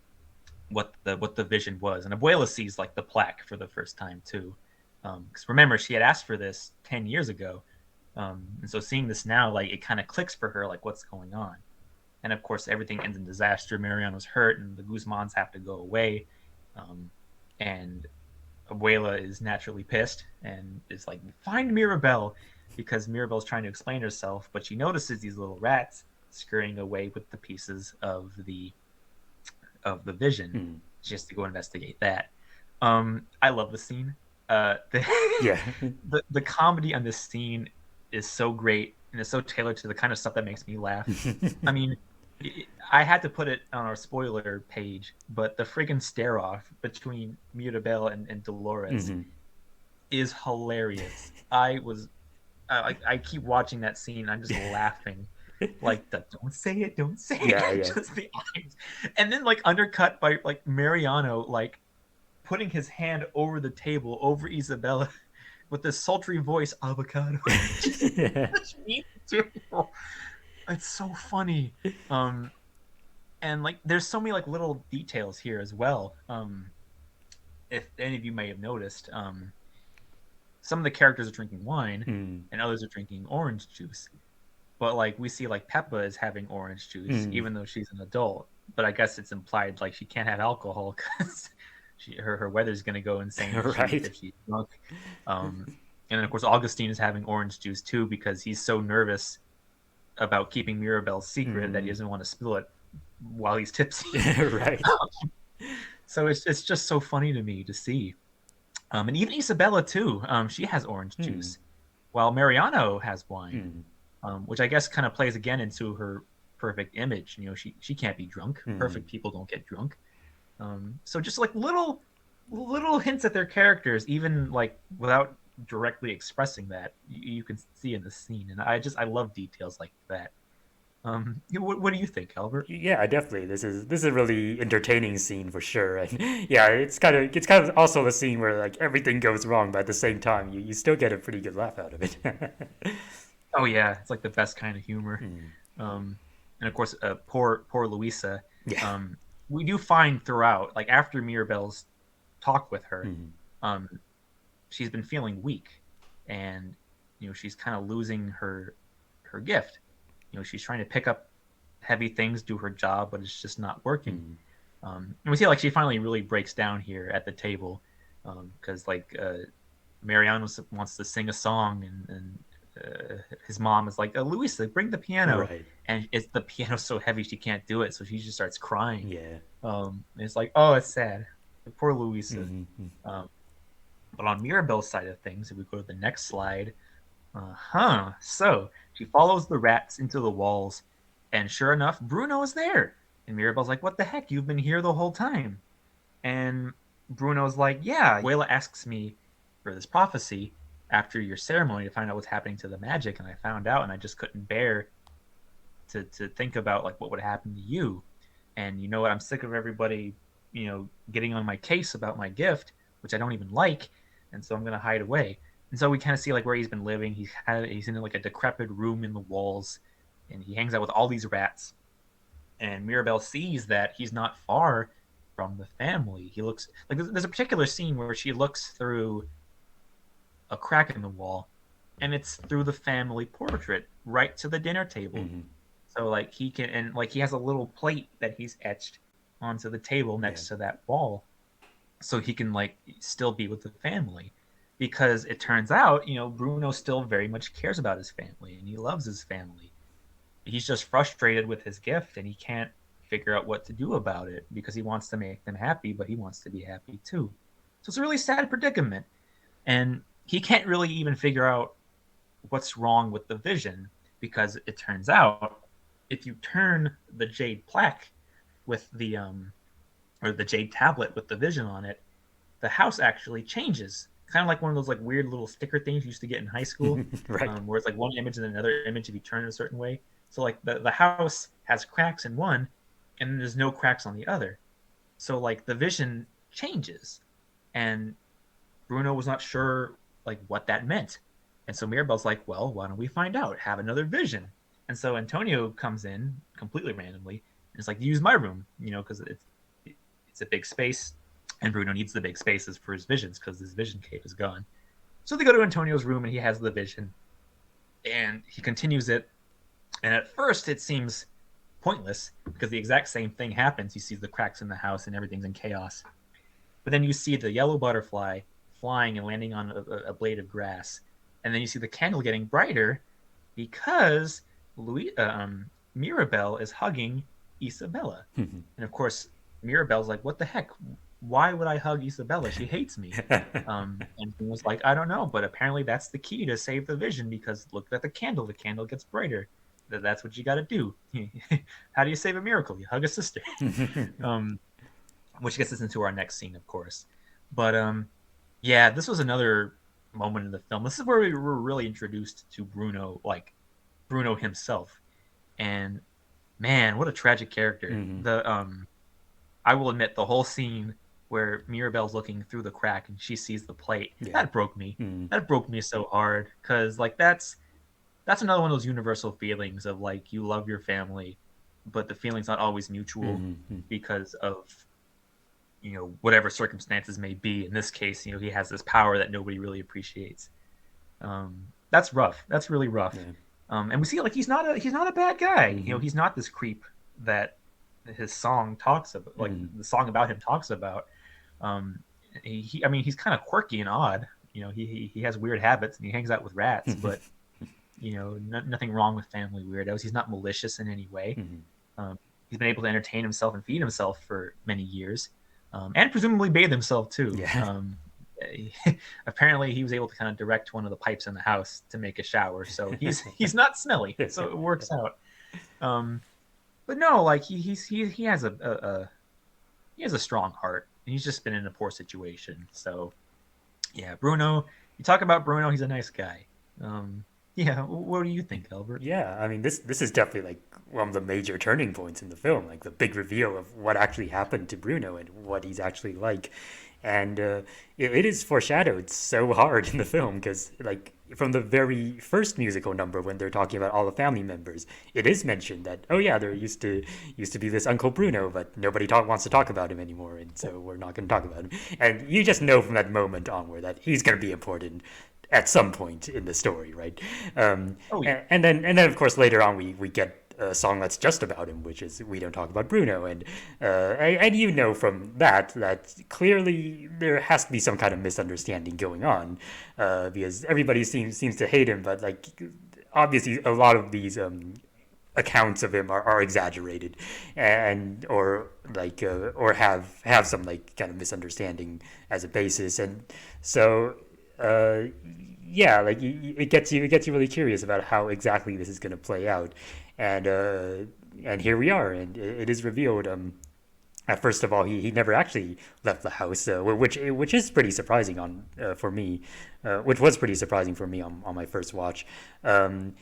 what the vision was. And Abuela sees like the plaque for the first time too, because remember she had asked for this 10 years ago, and so seeing this now, like it kind of clicks for her, like what's going on. and of course everything ends in disaster. Mariano's hurt, and the Guzmans have to go away, and Abuela is naturally pissed and is like, "Find Mirabelle," because Mirabelle's trying to explain herself, but she notices these little rats scurrying away with the pieces of the vision. Mm. She has to go investigate that. I love the scene. The, Yeah. the comedy on this scene is so great and it's so tailored to the kind of stuff that makes me laugh. I mean, I had to put it on our spoiler page, but the friggin' stare off between Mirabelle and Dolores Mm-hmm. is hilarious. I keep watching that scene. I'm just laughing, like the "don't say it, don't say Yeah, it," yeah. just the eyes, and then like undercut by like Mariano like putting his hand over the table over Isabella with this sultry voice, "avocado." Just such mean material. It's so funny. And like there's so many like little details here as well. If any of you may have noticed, some of the characters are drinking wine Mm. and others are drinking orange juice. But like we see like Peppa is having orange juice Mm. even though she's an adult. But I guess it's implied like she can't have alcohol because her weather's gonna go insane Right. if she's drunk. Um, and then of course Augustine is having orange juice too because he's so nervous about keeping Mirabelle's secret that he Mm. doesn't want to spill it while he's tipsy. Right. So it's just so funny to me to see. And even Isabella too. She has orange Mm. juice, while Mariano has wine, Mm. which I guess kind of plays again into her perfect image. You know, she can't be drunk. Mm. Perfect people don't get drunk. So just like little hints at their characters, even like without directly expressing that, you can see in the scene. And I love details like that. What do you think, Albert? Yeah, definitely. This is a really entertaining scene for sure. And yeah, it's kind of also the scene where like everything goes wrong, but at the same time you still get a pretty good laugh out of it. Oh yeah, it's like the best kind of humor. Mm. Um, and of course, poor Louisa. Yeah. Um, we do find throughout, like after Mirabelle's talk with her, Mm. um, she's been feeling weak, and she's kind of losing her gift. She's trying to pick up heavy things, do her job, but it's just not working. Mm. And we see like she finally really breaks down here at the table because like Mariano wants to sing a song, and his mom is like, Louisa, bring the piano. Right. And the piano's so heavy she can't do it, so she just starts crying. Yeah. It's like, oh, it's sad. Poor Louisa. Mm-hmm. Um, but on Mirabelle's side of things, if we go to the next slide, so she follows the rats into the walls, and sure enough, Bruno is there. And Mirabelle's like, what the heck? You've been here the whole time. And Bruno's like, yeah, Abuela asks me for this prophecy after your ceremony to find out what's happening to the magic, and I found out, and I just couldn't bear to think about like what would happen to you. And you know what? I'm sick of everybody, getting on my case about my gift, which I don't even like, and so I'm gonna hide away. And so we kind of see like where he's been living. He's in like a decrepit room in the walls, and he hangs out with all these rats. And Mirabelle sees that he's not far from the family. He looks like there's a particular scene where she looks through a crack in the wall, and it's through the family portrait right to the dinner table. Mm-hmm. So like he can, and like he has a little plate that he's etched onto the table Yeah. next to that wall, so he can like still be with the family. Because it turns out, Bruno still very much cares about his family and he loves his family. He's just frustrated with his gift and he can't figure out what to do about it because he wants to make them happy, but he wants to be happy too. So it's a really sad predicament. And he can't really even figure out what's wrong with the vision because it turns out if you turn the jade plaque with the or the jade tablet with the vision on it, the house actually changes. Kind of like one of those like weird little sticker things you used to get in high school, Right. where it's like one image and then another image if you turn it a certain way. So like the house has cracks in one, and then there's no cracks on the other. So like the vision changes, and Bruno was not sure like what that meant. And so Mirabelle's like, well, why don't we find out? Have another vision. And so Antonio comes in completely randomly and it's like, use my room, because it's a big space, and Bruno needs the big spaces for his visions because his vision cave is gone. So they go to Antonio's room and he has the vision, and he continues it. And at first it seems pointless because the exact same thing happens. You see the cracks in the house and everything's in chaos. But then you see the yellow butterfly flying and landing on a blade of grass, and then you see the candle getting brighter because Mirabelle is hugging Isabella, and of course Mirabelle's like, "What the heck? Why would I hug Isabella? She hates me." And he was like, "I don't know, but apparently that's the key to save the vision because look at the candle. The candle gets brighter. That's what you got to do. How do you save a miracle? You hug a sister." um, which gets us into our next scene, of course. But yeah, this was another moment in the film. This is where we were really introduced to Bruno, like Bruno himself. And man, what a tragic character. The I will admit the whole scene where Mirabelle's looking through the crack and she sees the plate, Yeah. that broke me. That broke me so hard because like that's another one of those universal feelings of like you love your family, but the feeling's not always mutual because of whatever circumstances may be. In this case, he has this power that nobody really appreciates. That's rough. That's really rough. Yeah. And we see like he's not a bad guy. He's not this creep that his song talks about. Like the song about him talks about. I mean, he's kind of quirky and odd. He has weird habits and he hangs out with rats, but nothing wrong with family weirdos. He's not malicious in any way. He's been able to entertain himself and feed himself for many years, and presumably bathe himself too. Yeah. Apparently, he was able to kind of direct one of the pipes in the house to make a shower, so he's not smelly, so it works out. But no, like he has he has a strong heart, and he's just been in a poor situation. So yeah, Bruno. You talk about Bruno, he's a nice guy. Yeah, what do you think, Albert? Yeah, I mean this is definitely like one of the major turning points in the film, like the big reveal of what actually happened to Bruno and what he's actually like, and it is foreshadowed so hard in the film because like from the very first musical number when they're talking about all the family members, it is mentioned that oh yeah, there used to be this Uncle Bruno, but nobody wants to talk about him anymore, and so we're not going to talk about him, and you just know from that moment onward that he's going to be important at some point in the story, right? Oh yeah. And then of course later on we get a song that's just about him, which is "We Don't Talk About Bruno," and from that clearly there has to be some kind of misunderstanding going on, because everybody seems to hate him, but like obviously a lot of these accounts of him are exaggerated and or have some like kind of misunderstanding as a basis, and so yeah, like it gets you really curious about how exactly this is going to play out, and here we are, and it is revealed. First of all, he never actually left the house, which is pretty surprising for me, which was pretty surprising for me on my first watch. And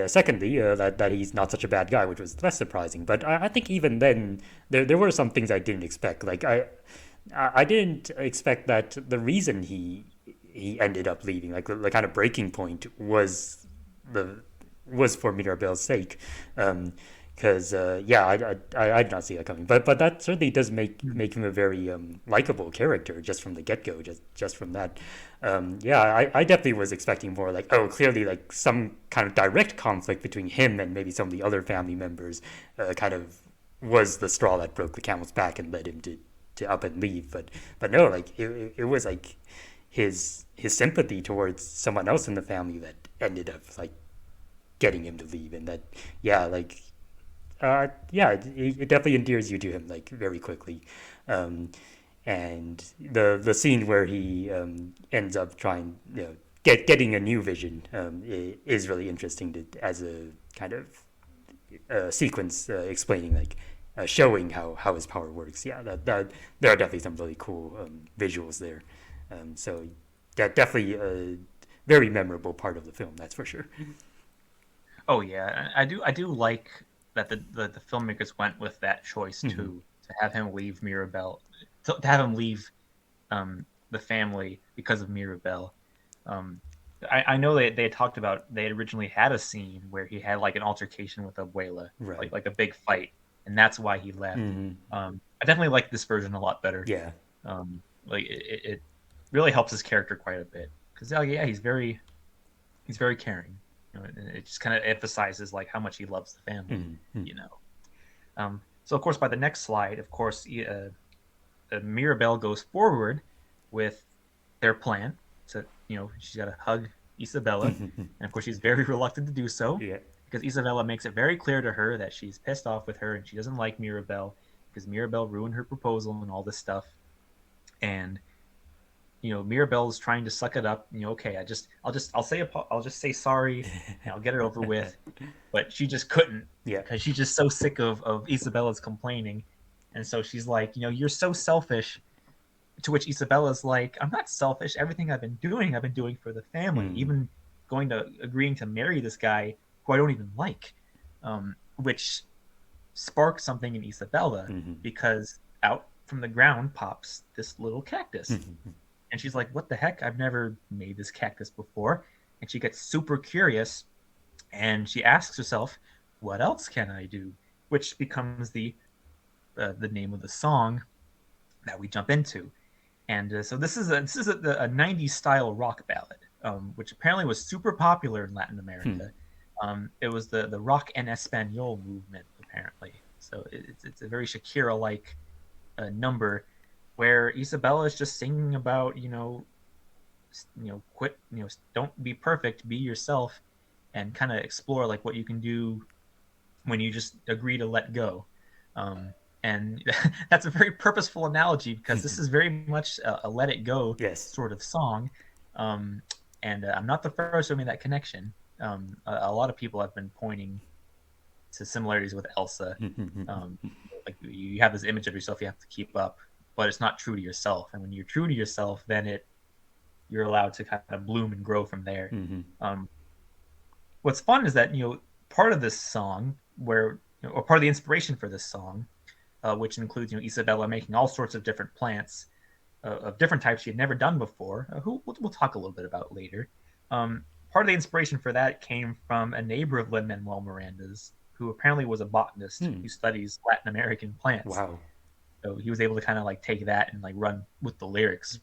secondly, that he's not such a bad guy, which was less surprising. But I think even then, there were some things I didn't expect. Like I didn't expect that the reason he ended up leaving, like the kind of breaking point was for Mirabelle's sake, because yeah, I did not see that coming, but that certainly does make him a very likable character just from the get go, just from that. Yeah, I definitely was expecting more like, oh, clearly like some kind of direct conflict between him and maybe some of the other family members, kind of was the straw that broke the camel's back and led him to up and leave. But no, like it was like his sympathy towards someone else in the family that ended up like getting him to leave, and that yeah, like yeah, it definitely endears you to him like very quickly. And the scene where he ends up trying, getting a new vision, is really interesting as a kind of sequence, explaining like showing how his power works. Yeah, that there are definitely some really cool visuals there. So that definitely a very memorable part of the film, that's for sure. Oh yeah, I do like that the filmmakers went with that choice to have him leave Mirabelle, to have him leave the family because of Mirabelle. Um, I know they had talked about they had originally had a scene where he had like an altercation with Abuela, Right. like a big fight, and that's why he left. I definitely like this version a lot better. Yeah. Like it really helps his character quite a bit because yeah, he's very caring. It just kind of emphasizes like how much he loves the family. You know. So of course, by the next slide, of course, Mirabelle goes forward with their plan. So she's got to hug Isabella, and of course she's very reluctant to do so Yeah. because Isabella makes it very clear to her that she's pissed off with her and she doesn't like Mirabelle because Mirabelle ruined her proposal and all this stuff. And Mirabelle's trying to suck it up. Okay, I'll just say sorry and I'll get it over with. But she just couldn't Yeah. because she's just so sick of Isabella's complaining. And so she's like, you're so selfish. To which Isabella's like, I'm not selfish. Everything I've been doing for the family, Mm. even agreeing to marry this guy who I don't even like, which sparks something in Isabella Mm-hmm. because out from the ground pops this little cactus. Mm-hmm. And she's like, what the heck? I've never made this cactus before. And she gets super curious and she asks herself, what else can I do? Which becomes the name of the song that we jump into. And so this is a 90s style rock ballad, which apparently was super popular in Latin Hmm. America. It was the rock en español movement apparently. So it's a very Shakira like number where Isabella is just singing about quit, don't be perfect, be yourself, and kind of explore like what you can do when you just agree to let go. Um, and that's a very purposeful analogy because this is very much a let it go Yes. sort of song. Um, and I'm not the first to make that connection. A lot of people have been pointing to similarities with Elsa. Um, like you have this image of yourself you have to keep up, but it's not true to yourself. And when you're true to yourself, then you're allowed to kind of bloom and grow from there. Mm-hmm. Um, what's fun is that part of this song or part of the inspiration for this song, which includes Isabella making all sorts of different plants of different types she had never done before, who we'll talk a little bit about later. Part of the inspiration for that came from a neighbor of Lin Manuel Miranda's, who apparently was a botanist Hmm. who studies Latin American plants. Wow. So he was able to kind of like take that and like run with the lyrics,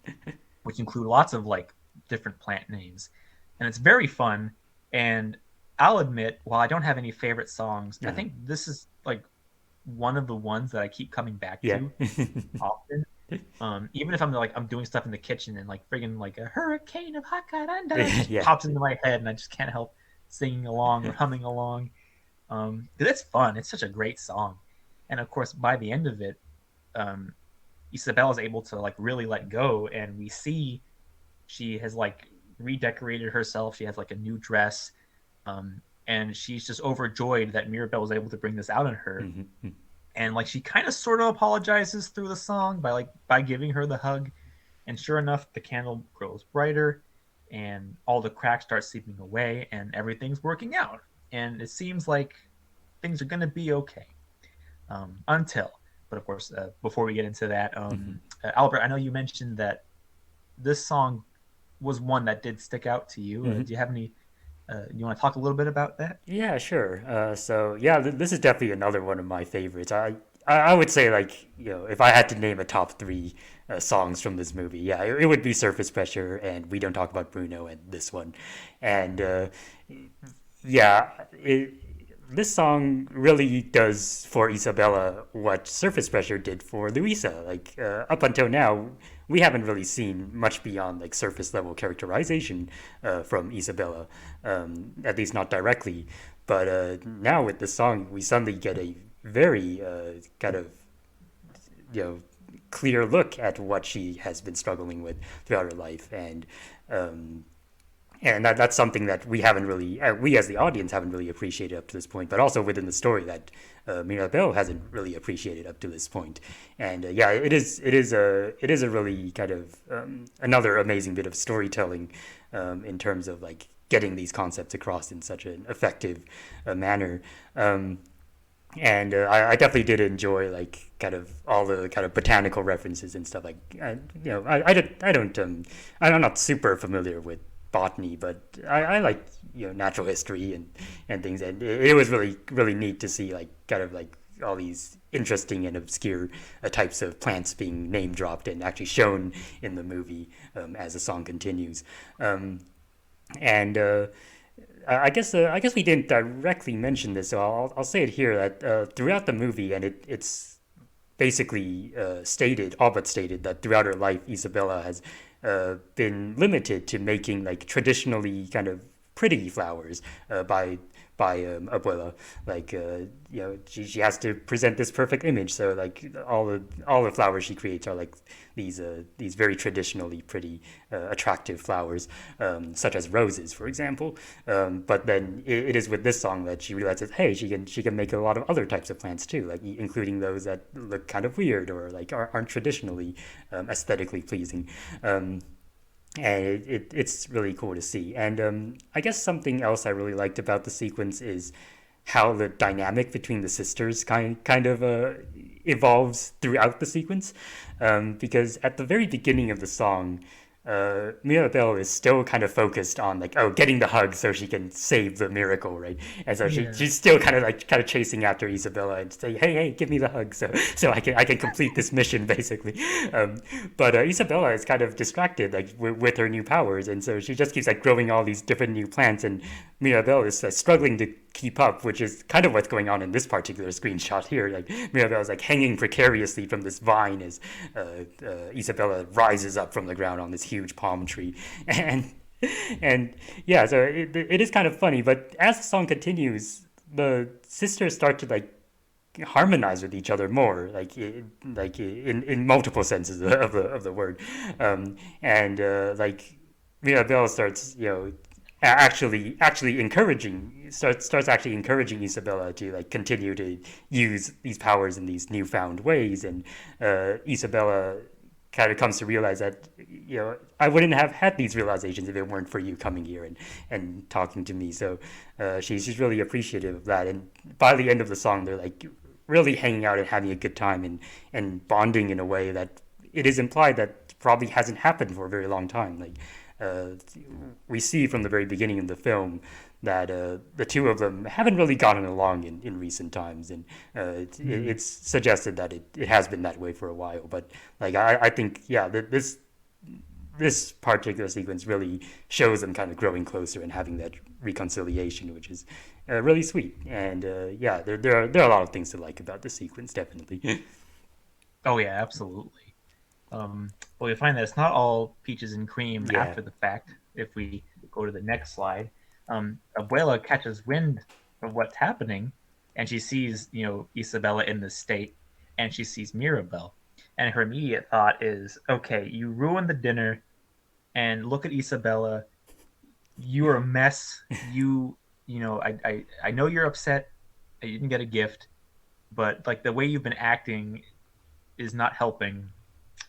which include lots of like different plant names, and it's very fun. And I'll admit, while I don't have any favorite songs, I Uh-huh. think this is like one of the ones that I keep coming back Yeah. to often. Even if I'm doing stuff in the kitchen and like friggin' like a hurricane of Hakaranda just Yeah. pops into my head and I just can't help singing along or humming along. 'Cause it's fun. It's such a great song, and of course by the end of it, um, Isabel is able to like really let go, and we see she has like redecorated herself. She has like a new dress, and she's just overjoyed that Mirabelle was able to bring this out in her. Mm-hmm. And like she kind of sort of apologizes through the song by giving her the hug. And sure enough, the candle grows brighter, and all the cracks start seeping away, and everything's working out. And it seems like things are gonna be okay until. But of course, before we get into that, Mm-hmm. Albert, I know you mentioned that this song was one that did stick out to you. Mm-hmm. Do you have any? You want to talk a little bit about that? Yeah, sure. So yeah, this is definitely another one of my favorites. I would say like if I had to name a top three songs from this movie, yeah, it would be Surface Pressure and We Don't Talk About Bruno and this one, and yeah, this song really does for Isabella what Surface Pressure did for Luisa. Like up until now, we haven't really seen much beyond like surface level characterization from Isabella, at least not directly. But now with this song, we suddenly get a very kind of you know clear look at what she has been struggling with throughout her life, um, and that's something that we haven't really, we as the audience haven't really appreciated up to this point, but also within the story that Mirabelle hasn't really appreciated up to this point. And yeah, it is a really kind of another amazing bit of storytelling in terms of like getting these concepts across in such an effective manner. And I definitely did enjoy like kind of all the kind of botanical references and stuff like I'm not super familiar with botany, but I like natural history and things, and it was really neat to see like kind of like all these interesting and obscure types of plants being name dropped and actually shown in the movie as the song continues, and I guess we didn't directly mention this, so I'll say it here that throughout the movie, and it's basically stated, all but stated, that throughout her life, Isabella has been limited to making like traditionally kind of pretty flowers by Abuela. Like she has to present this perfect image. So like all the flowers she creates are like these very traditionally pretty attractive flowers, such as roses, for example. But then it is with this song that she realizes, hey, she can make a lot of other types of plants too, like including those that look kind of weird or like aren't traditionally aesthetically pleasing. And it's really cool to see. And I guess something else I really liked about the sequence is how the dynamic between the sisters kind of evolves throughout the sequence. Because at the very beginning of the song, Mirabelle is still kind of focused on like, oh, getting the hug so she can save the miracle, right? And so Yeah. she's still kind of chasing after Isabella and say, hey, give me the hug so I can complete this mission basically. But Isabella is kind of distracted like with her new powers, and so she just keeps like growing all these different new plants, and Mirabelle is struggling to keep up, which is kind of what's going on in this particular screenshot here. Like Mirabelle is like hanging precariously from this vine as Isabella rises up from the ground on this huge palm tree, and and yeah, so it is kind of funny. But as the song continues, the sisters start to like harmonize with each other more, like in multiple senses of the word, and like Mirabelle starts actually encouraging starts actually encouraging Isabella to like continue to use these powers in these newfound ways, and Isabella kind of comes to realize that I wouldn't have had these realizations if it weren't for you coming here and talking to me. So she's really appreciative of that, and by the end of the song, they're like really hanging out and having a good time and bonding in a way that it is implied that probably hasn't happened for a very long time. Like uh, we see from the very beginning of the film that the two of them haven't really gotten along in recent times, and Mm. it's suggested that it has been that way for a while. But like I think yeah, this particular sequence really shows them kind of growing closer and having that reconciliation, which is really sweet. And yeah, there are a lot of things to like about the sequence, definitely. Oh yeah, absolutely. But we find that it's not all peaches and cream Yeah. after the fact. If we go to the next slide, Abuela catches wind of what's happening, and she sees, Isabella in this state, and she sees Mirabelle, and her immediate thought is, okay, you ruined the dinner, and look at Isabella, you're a mess. I know you're upset that you didn't get a gift, but like the way you've been acting is not helping,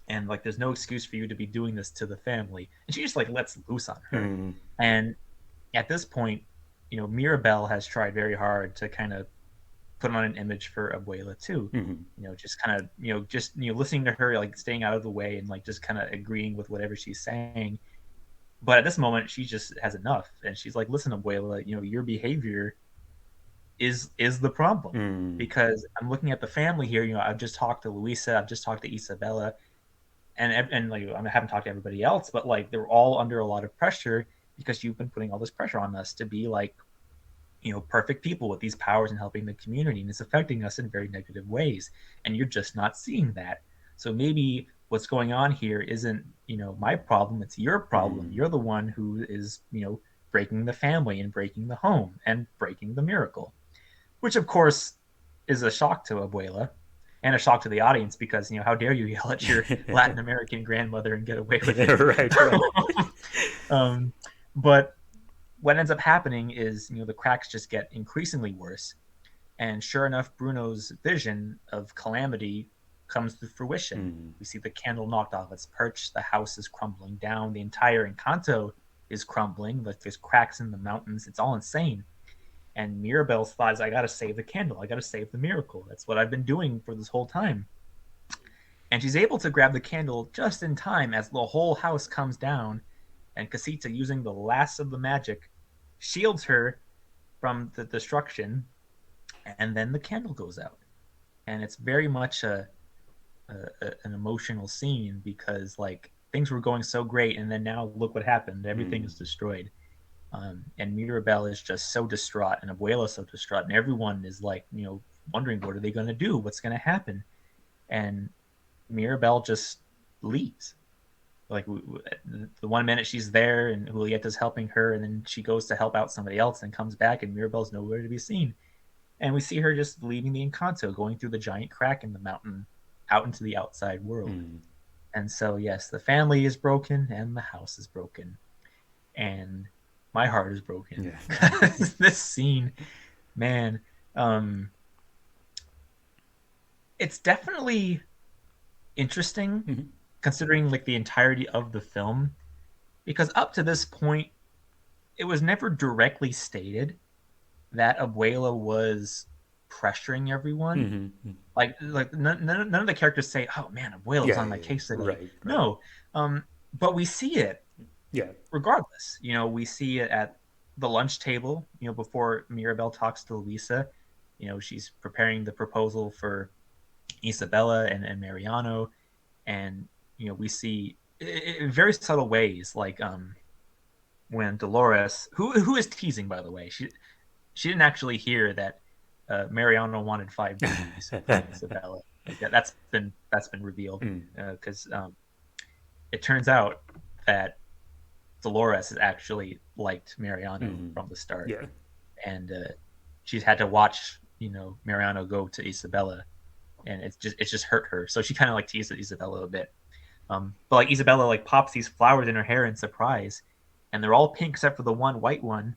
and like there's no excuse for you to be doing this to the family. And she just like lets loose on her. Mm, And at this point, Mirabelle has tried very hard to kind of put on an image for Abuela too. mm, Just kind of, listening to her, like staying out of the way and like just kind of agreeing with whatever she's saying. But at this moment, she just has enough, and she's like, "Listen, Abuela, your behavior is the problem, mm, because I'm looking at the family here. I've just talked to Luisa, I've just talked to Isabella, and like I haven't talked to everybody else, but like they're all under a lot of pressure because you've been putting all this pressure on us to be like perfect people with these powers and helping the community, and it's affecting us in very negative ways, and you're just not seeing that. So maybe what's going on here isn't my problem, it's your problem. mm. You're the one who is breaking the family and breaking the home and breaking the miracle, which of course is a shock to Abuela and a shock to the audience, because how dare you yell at your Latin American grandmother and get away with it. Right, right. um, but what ends up happening is the cracks just get increasingly worse, and sure enough, Bruno's vision of calamity comes to fruition. Mm, We see the candle knocked off its perch, the house is crumbling down, the entire Encanto is crumbling, like there's cracks in the mountains, it's all insane. And Mirabelle's thought is, I gotta save the candle, I gotta save the miracle. That's what I've been doing for this whole time. And she's able to grab the candle just in time as the whole house comes down, and Casita, using the last of the magic, shields her from the destruction, and then the candle goes out. And it's very much an emotional scene, because like things were going so great, and then now look what happened, everything mm. is destroyed. And Mirabelle is just so distraught, and Abuela's so distraught, and everyone is like, wondering what are they going to do, what's going to happen, and Mirabelle just leaves. Like the 1 minute she's there, and Julieta's helping her, and then she goes to help out somebody else, and comes back, and Mirabelle's nowhere to be seen. And we see her just leaving the Encanto, going through the giant crack in the mountain, out into the outside world. Mm. And so, yes, the family is broken, and the house is broken, and my heart is broken. Yeah. This scene, man, um, it's definitely interesting Mhm. considering like the entirety of the film, because up to this point it was never directly stated that Abuela was pressuring everyone. Mhm. Like none of the characters say, "Oh man, Abuela was Yeah, on yeah, my yeah. case today." Right, right. No, but we see it Yeah. regardless. We see it at the lunch table. Before Mirabelle talks to Luisa, she's preparing the proposal for Isabella and Mariano, and we see in very subtle ways, like when Dolores, who is teasing, by the way, she didn't actually hear that Mariano wanted 5 babies from Isabella. Like that's been revealed, Mm. because it turns out that Dolores has actually liked Mariano Mhm. from the start, Yeah. and she's had to watch Mariano go to Isabella, and it's just hurt her. So she kind of like teased Isabella a bit. But like Isabella like pops these flowers in her hair in surprise, and they're all pink except for the one white one.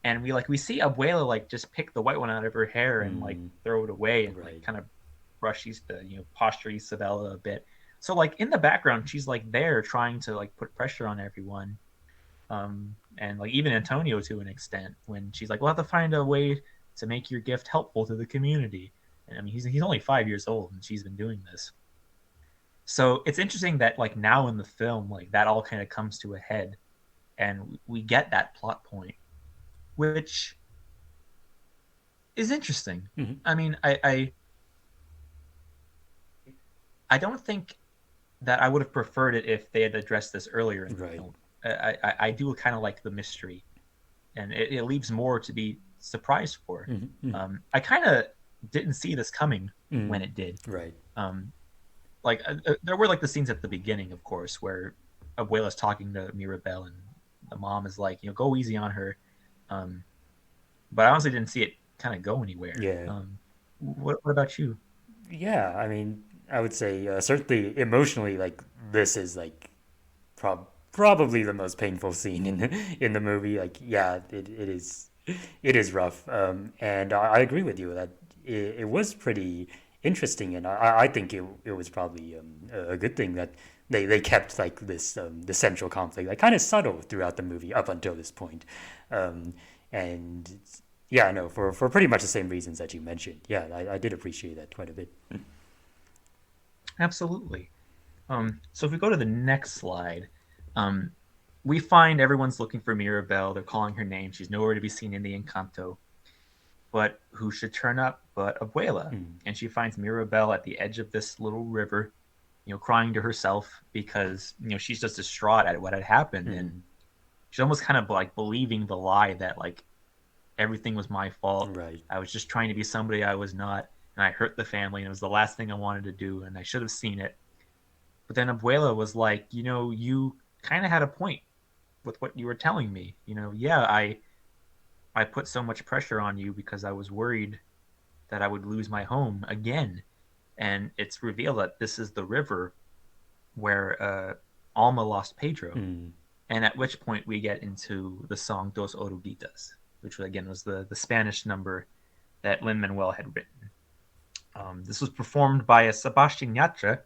And we see Abuela like just pick the white one out of her hair and like Mm. throw it away, and like Right. kind of brush the posture Isabella a bit. So like in the background, she's like there trying to like put pressure on everyone, and like even Antonio to an extent, when she's like, "We'll have to find a way to make your gift helpful to the community." And I mean, he's only 5 years old, and she's been doing this. So it's interesting that like now in the film, like that all kind of comes to a head, and we get that plot point, which is interesting. Mhm. I mean, I don't think that I would have preferred it if they had addressed this earlier in the Right. film. I do kind of like the mystery, and it leaves more to be surprised for. Mhm. Mhm. I kind of didn't see this coming when Mm. it did. Right. Um, there were like the scenes at the beginning, of course, where Abuela's talking to Mirabelle, and the mom is like, go easy on her. Um, but I honestly didn't see it kind of go anywhere. Yeah. What about you? Yeah. I mean, I would say certainly emotionally, like this is like probably the most painful scene in the movie. Like, yeah, it is rough. And I agree with you that it was pretty interesting, and I think it was probably a good thing that they kept like this the central conflict like kind of subtle throughout the movie up until this point. Um, and yeah, no, for pretty much the same reasons that you mentioned. Yeah, I did appreciate that quite a bit. Absolutely. So if we go to the next slide, um, we find everyone's looking for Mirabelle. They're calling her name. She's nowhere to be seen in the Encanto. But who should turn up but Abuela? Mm. And she finds Mirabelle at the edge of this little river, crying to herself because she's just distraught at what had happened, and Mm. she's almost kind of like believing the lie that like everything was my fault. Right. I was just trying to be somebody I was not, and I hurt the family, and it was the last thing I wanted to do, and I should have seen it. But then Abuela was like, you kind of had a point with what you were telling me. Yeah, I put so much pressure on you because I was worried that I would lose my home again. And it's revealed that this is the river where Alma lost Pedro. Mm. And at which point we get into the song Dos Oruguitas, which again was the Spanish number that Lin-Manuel had written. This was performed by a Sebastian Yatra,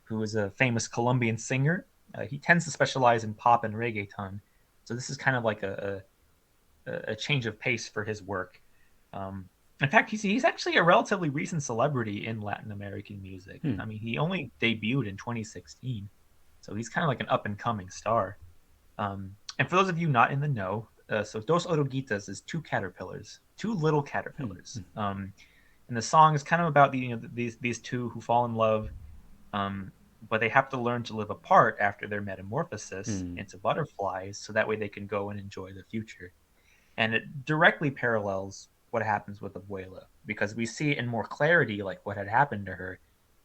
who is a famous Colombian singer. He tends to specialize in pop and reggaeton, so this is kind of like a change of pace for his work. In fact, he's actually a relatively recent celebrity in Latin American music. Mm. I mean, he only debuted in 2016, so he's kind of like an up and coming star. And for those of you not in the know, so Dos Oruguitas is two caterpillars, two little caterpillars. Mm. And the song is kind of about these two who fall in love. Um, but they have to learn to live apart after their metamorphosis Mm. into butterflies, so that way they can go and enjoy the future. And it directly parallels what happens with Abuela, because we see in more clarity like what had happened to her.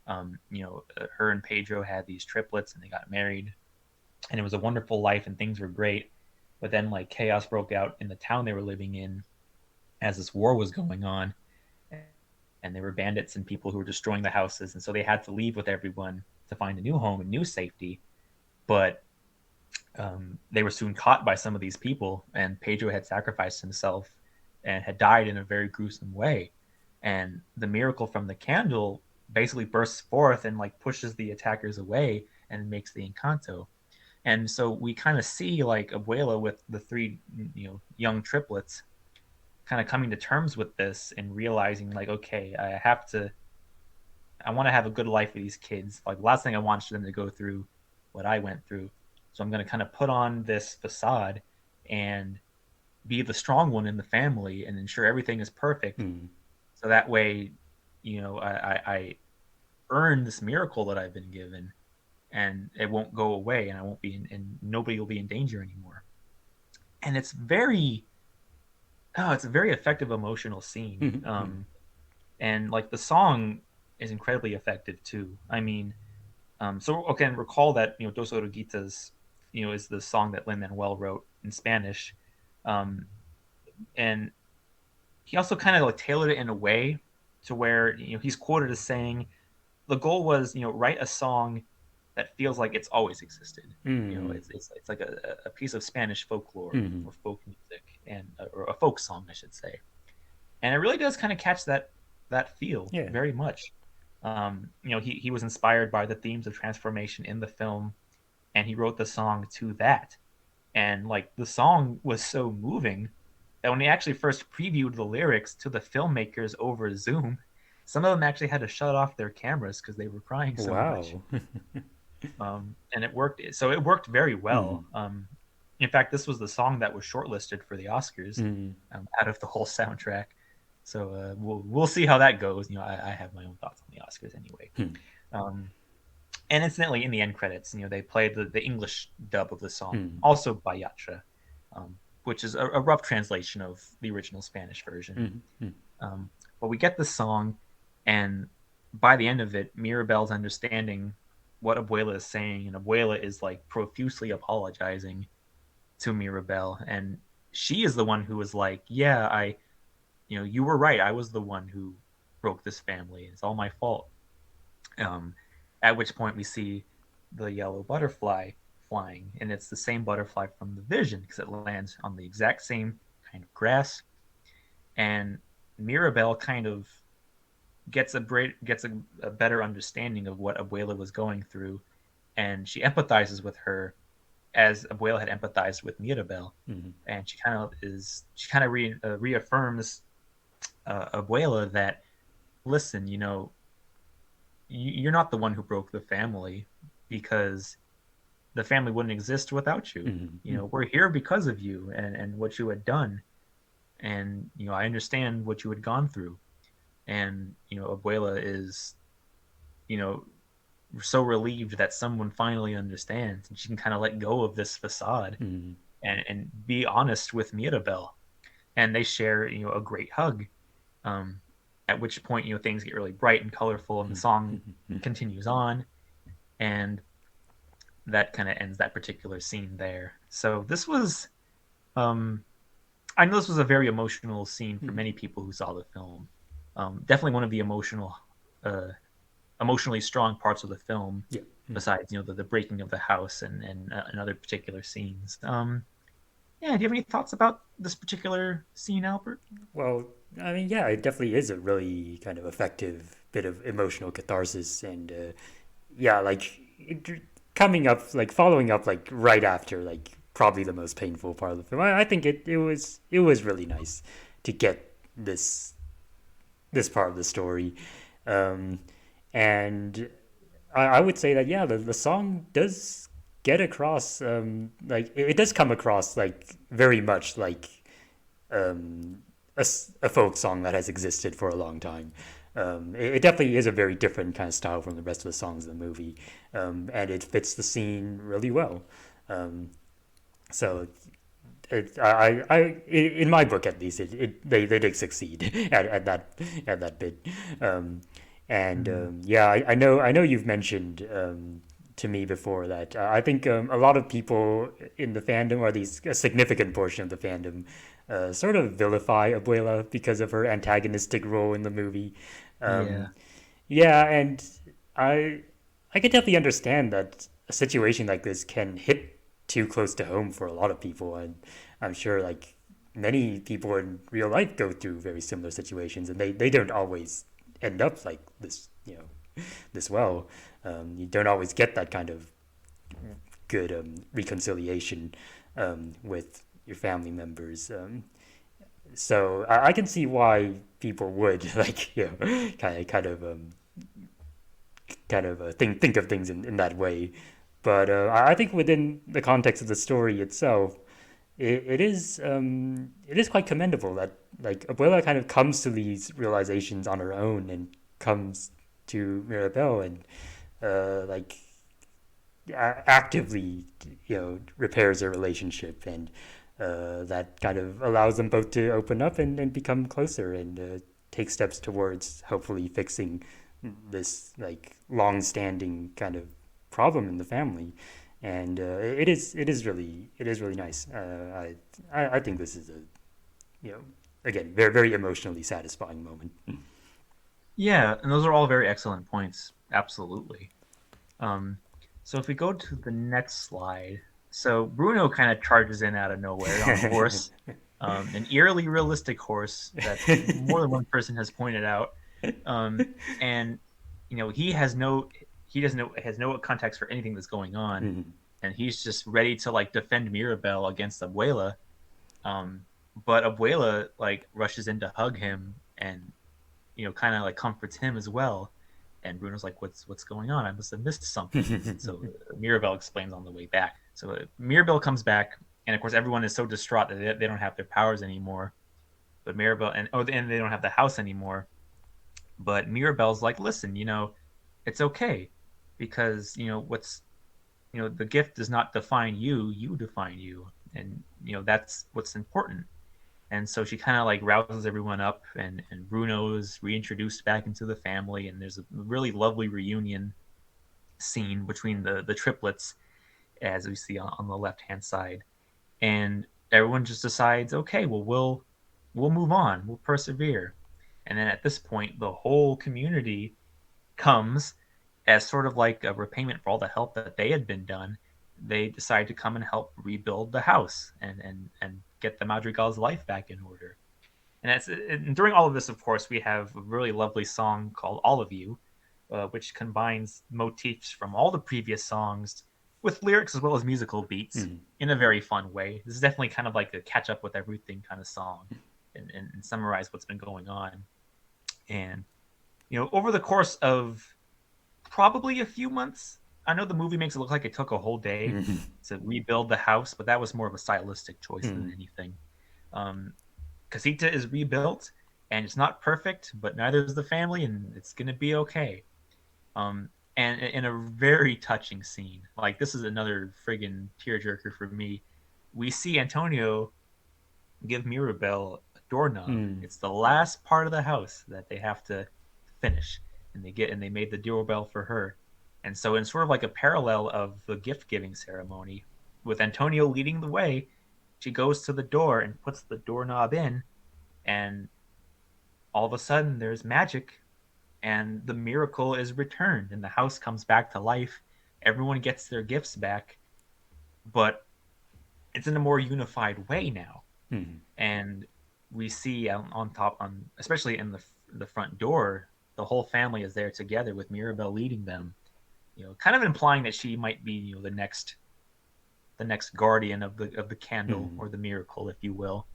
Her and Pedro had these triplets, and they got married, and it was a wonderful life, and things were great. But then like chaos broke out in the town they were living in as this war was going on, and there were bandits and people who were destroying the houses, and so they had to leave with everyone to find a new home and new safety. But they were soon caught by some of these people, and Pedro had sacrificed himself and had died in a very gruesome way. And the miracle from the candle basically bursts forth and like pushes the attackers away and makes the Encanto. And so we kind of see like Abuela with the three, young triplets kind of coming to terms with this and realizing like, okay, I want to have a good life with these kids. Like, last thing I want is for them to go through what I went through. So I'm going to kind of put on this facade and be the strong one in the family and ensure everything is perfect. Mm. So that way, I earn this miracle that I've been given, and it won't go away, and I won't be and nobody will be in danger anymore. And it's a very effective emotional scene. Mm. Mm. And like the song is incredibly effective too. I mean, so okay, and recall that Dos Oruguitas, is the song that Lin Manuel wrote in Spanish, um, and he also kind of like tailored it in a way to where he's quoted as saying the goal was write a song that feels like it's always existed. Mm. It's like a piece of Spanish folklore Mm. or folk music, and or a folk song, I should say. And it really does kind of catch that feel Yeah. very much. He was inspired by the themes of transformation in the film, and he wrote the song to that. And like the song was so moving that when he actually first previewed the lyrics to the filmmakers over Zoom, some of them actually had to shut off their cameras because they were crying so much. Wow. And it worked. So it worked very Mm. well. In fact, this was the song that was shortlisted for the Oscars Mm. out of the whole soundtrack. So we'll see how that goes. I have my own thoughts on the Oscars anyway. Mm. Um, and incidentally, in the end credits, they played the English dub of the song, Mm. also by Yatra, which is a rough translation of the original Spanish version. Mm. Mm. Um, but we get the song, and by the end of it, Mirabelle's understanding what Abuela is saying, and Abuela is like profusely apologizing to Mirabelle, and she is the one who was like, "Yeah, you were right. I was the one who broke this family. It's all my fault." Um, at which point we see the yellow butterfly flying, and it's the same butterfly from the vision because it lands on the exact same kind of grass. And Mirabelle kind of gets a better understanding of what Abuela was going through, and she empathizes with her as Abuela had empathized with Mirabelle, Mm. and she kind of reaffirms Abuela that, listen, you're not the one who broke the family, because the family wouldn't exist without you. Mm. Mm. We're here because of you and what you had done, and I understand what you had gone through. And Abuela is you know so relieved that someone finally understands, and she can kind of let go of this facade Mm. and be honest with Mirabelle. And they share a great hug, um, at which point things get really bright and colorful, and the song Mm. continues on, and that kind of ends that particular scene there. So this was, um, I know this was a very emotional scene for Mm. many people who saw the film. Definitely one of the uh, emotionally strong parts of the film, Yeah. Mm. besides the breaking of the house and other particular scenes. Yeah, do you have any thoughts about this particular scene, Albert? Well, I mean, yeah, it definitely is a really kind of effective bit of emotional catharsis, and yeah, like coming up, like following up, like right after, like probably the most painful part of the film. I think it was really nice to get this part of the story, um, and I would say that yeah, the song does get across, like it does come across like very much like um, a folk song that has existed for a long time. It definitely is a very different kind of style from the rest of the songs in the movie, and it fits the scene really well. Um, so in my book at least, they did succeed at that bit, um, and Mhm. yeah, I know you've mentioned to me before that I think a lot of people in the fandom, or at least a significant portion of the fandom, sort of vilify Abuela because of her antagonistic role in the movie. Yeah. Um, yeah, and I I could definitely understand that a situation like this can hit too close to home for a lot of people, and I'm sure like many people in real life go through very similar situations, and they don't always end up like this, this well. You don't always get that kind of good reconciliation with your family members. So I can see why people would like kind of think of things in that way. But I think within the context of the story itself, it is quite commendable that like Abuela kind of comes to these realizations on her own and comes to Mirabelle and like actively repairs their relationship, and that kind of allows them both to open up and become closer and take steps towards hopefully fixing this like long-standing kind of problem in the family. And it is really nice. I think this is a you know again very emotionally satisfying moment. Yeah, and those are all very excellent points. Absolutely. Um, so if we go to the next slide, so Bruno kind of charges in out of nowhere on a horse, an eerily realistic horse that more than one person has pointed out, and he doesn't know has no context for anything that's going on, Mhm. and he's just ready to like defend Mirabelle against Abuela. Um, but Abuela like rushes in to hug him and kind of like comforts him as well. And Bruno's like, "What's going on? I must have missed something." And so Mirabelle explains on the way back. So Mirabelle comes back, and of course everyone is so distraught that they don't have their powers anymore. But Mirabelle and they don't have the house anymore. But Mirabelle's like, "Listen, it's okay because the gift does not define you; you define you, and that's what's important." And so she kind of like rouses everyone up, and Bruno is reintroduced back into the family, and there's a really lovely reunion scene between the triplets, as we see on the left hand side. And everyone just decides, okay, well we'll move on, we'll persevere. And then at this point, the whole community comes as sort of like a repayment for all the help that they had been done. They decide to come and help rebuild the house and get the Madrigal's life back in order. And during all of this, of course, we have a really lovely song called "All of You," which combines motifs from all the previous songs with lyrics as well as musical beats Mhm. in a very fun way. This is definitely kind of like a catch up with everything kind of song, and summarize what's been going on. And over the course of probably a few months, I know the movie makes it look like it took a whole day Mhm. to rebuild the house, but that was more of a stylistic choice than Mhm. anything. Um, Casita is rebuilt, and it's not perfect, but neither is the family, and it's gonna be okay. And in a very touching scene, like this is another friggin' tearjerker for me. We see Antonio give Mirabelle a doorknob. Mhm. It's the last part of the house that they have to finish, and they made the doorbell for her. And so, in sort of like a parallel of the gift giving ceremony, with Antonio leading the way, she goes to the door and puts the doorknob in, and all of a sudden there's magic, and the miracle is returned, and the house comes back to life. Everyone gets their gifts back, but it's in a more unified way now. Mhm. And we see on top, especially in the front door, the whole family is there together with Mirabelle leading them. Kind of implying that she might be the next guardian of the candle Mhm. or the miracle, if you will.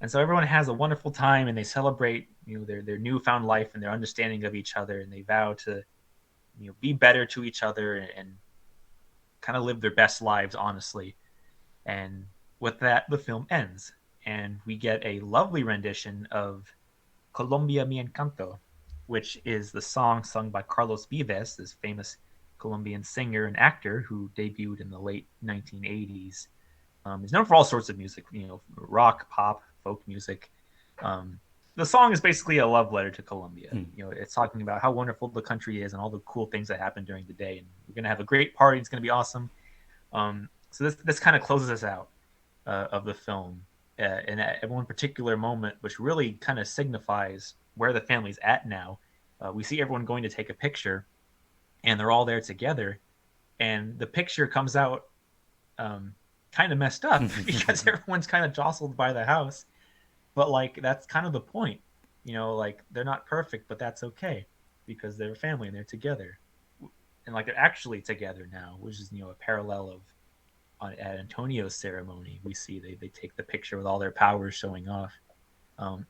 And so everyone has a wonderful time, and they celebrate their newfound life and their understanding of each other, and they vow to be better to each other, and kind of live their best lives honestly. And with that, the film ends, and we get a lovely rendition of Colombia Mi Encanto, which is the song sung by Carlos Vives, this famous Colombian singer and actor who debuted in the late 1980s. He's known for all sorts of music, rock, pop, folk music. Um, the song is basically a love letter to Colombia. Hmm. It's talking about how wonderful the country is and all the cool things that happen during the day, and we're gonna have a great party. It's gonna be awesome. So this kind of closes us out of the film, and at one particular moment, which really kind of signifies where the family's at now. We see everyone going to take a picture, and they're all there together, and the picture comes out um, kind of messed up because everyone's kind of jostled by the house. But like that's kind of the point, like they're not perfect, but that's okay because they're a family and they're together, and like they're actually together now, which is a parallel of at Antonio's ceremony. We see they take the picture with all their powers showing off.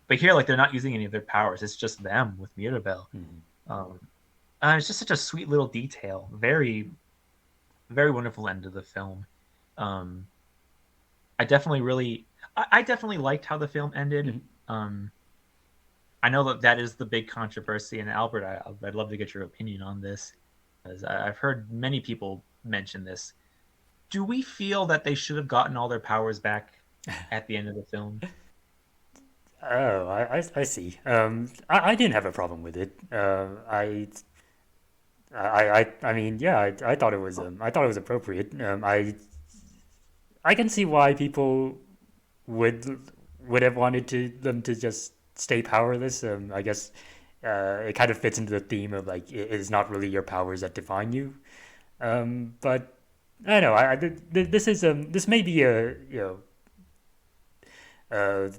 But here, like they're not using any of their powers; it's just them with Mirabel. Hmm. Um, it's just such a sweet little detail. Very, very wonderful end of the film. Um, I definitely liked how the film ended. Hmm. Um, I know that is the big controversy, and Albert, I'd love to get your opinion on this, as I've heard many people mention this. Do we feel that they should have gotten all their powers back at the end of the film? Oh, I see. I didn't have a problem with it. I mean, yeah, I thought I thought it was appropriate. I can see why people would would have wanted to them to just stay powerless. I guess it kind of fits into the theme of like it is not really your powers that define you. But I don't know. This may be uh, a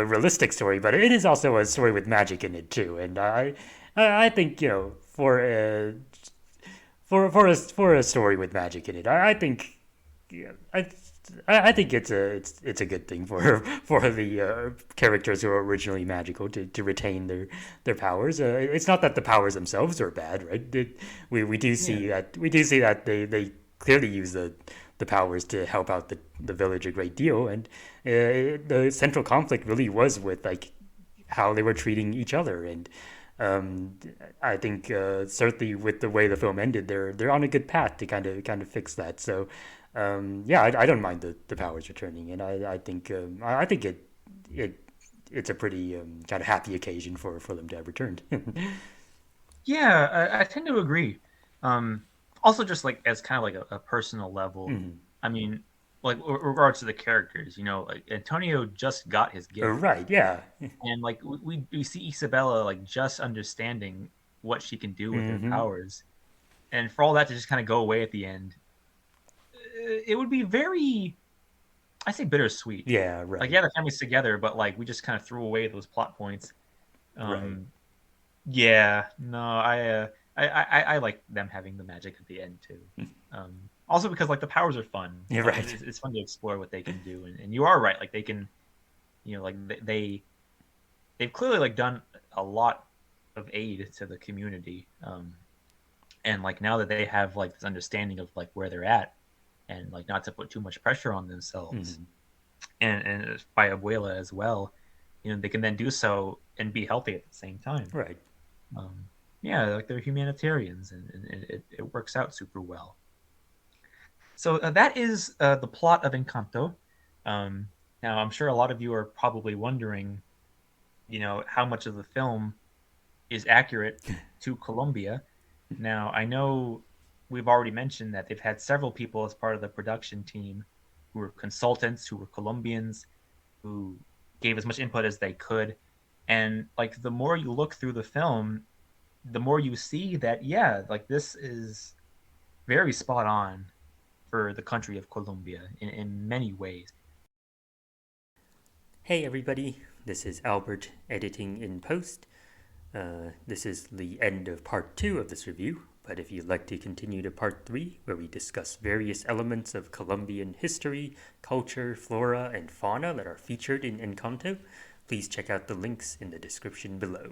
realistic story, but it is also a story with magic in it too. And I think for a story with magic in it, I think yeah, I think it's a good thing for for the characters who are originally magical to retain their powers. It's not that the powers themselves are bad, right? We do Yeah, see that they clearly use the powers to help out the village a great deal, and the central conflict really was with like how they were treating each other. And um, I think certainly with the way the film ended, they're on a good path to kind of fix that. So yeah, I don't mind the powers returning, and I think it it's a pretty kind of happy occasion for them to have returned. yeah, I tend to agree. Um, Also, just like as kind of like a personal level, Mhm. I mean, like regards to the characters, like Antonio just got his gift, Right? Yeah. and like we see Isabella like just understanding what she can do with her Hmm. powers, and for all that to just kind of go away at the end, it would be very, I say, bittersweet. Yeah. Like, Right. yeah, the family's together, but like we just kind of threw away those plot points. Right. Um, yeah, no, I like them having the magic at the end too. Also because like the powers are fun. Yeah. Like Right. it's fun to explore what they can do, and you are right. Like they can, like they've clearly like done a lot of aid to the community. And like now that they have like this understanding of like where they're at, and like not to put too much pressure on themselves, Hmm. and by Abuela as well, they can then do so and be healthy at the same time. Right. Um, yeah, like they're humanitarians, and it works out super well. So that is the plot of Encanto. Um, Now, I'm sure a lot of you are probably wondering, how much of the film is accurate to Colombia. Now, I know we've already mentioned that they've had several people as part of the production team who were consultants, who were Colombians, who gave as much input as they could. And like the more you look through the film, the more you see that, yeah, like this is very spot on for the country of Colombia in many ways. Hey everybody, this is Albert editing in post. This is the end of part 2 of this review, but if you'd like to continue to part 3, where we discuss various elements of Colombian history, culture, flora, and fauna that are featured in Encanto, please check out the links in the description below.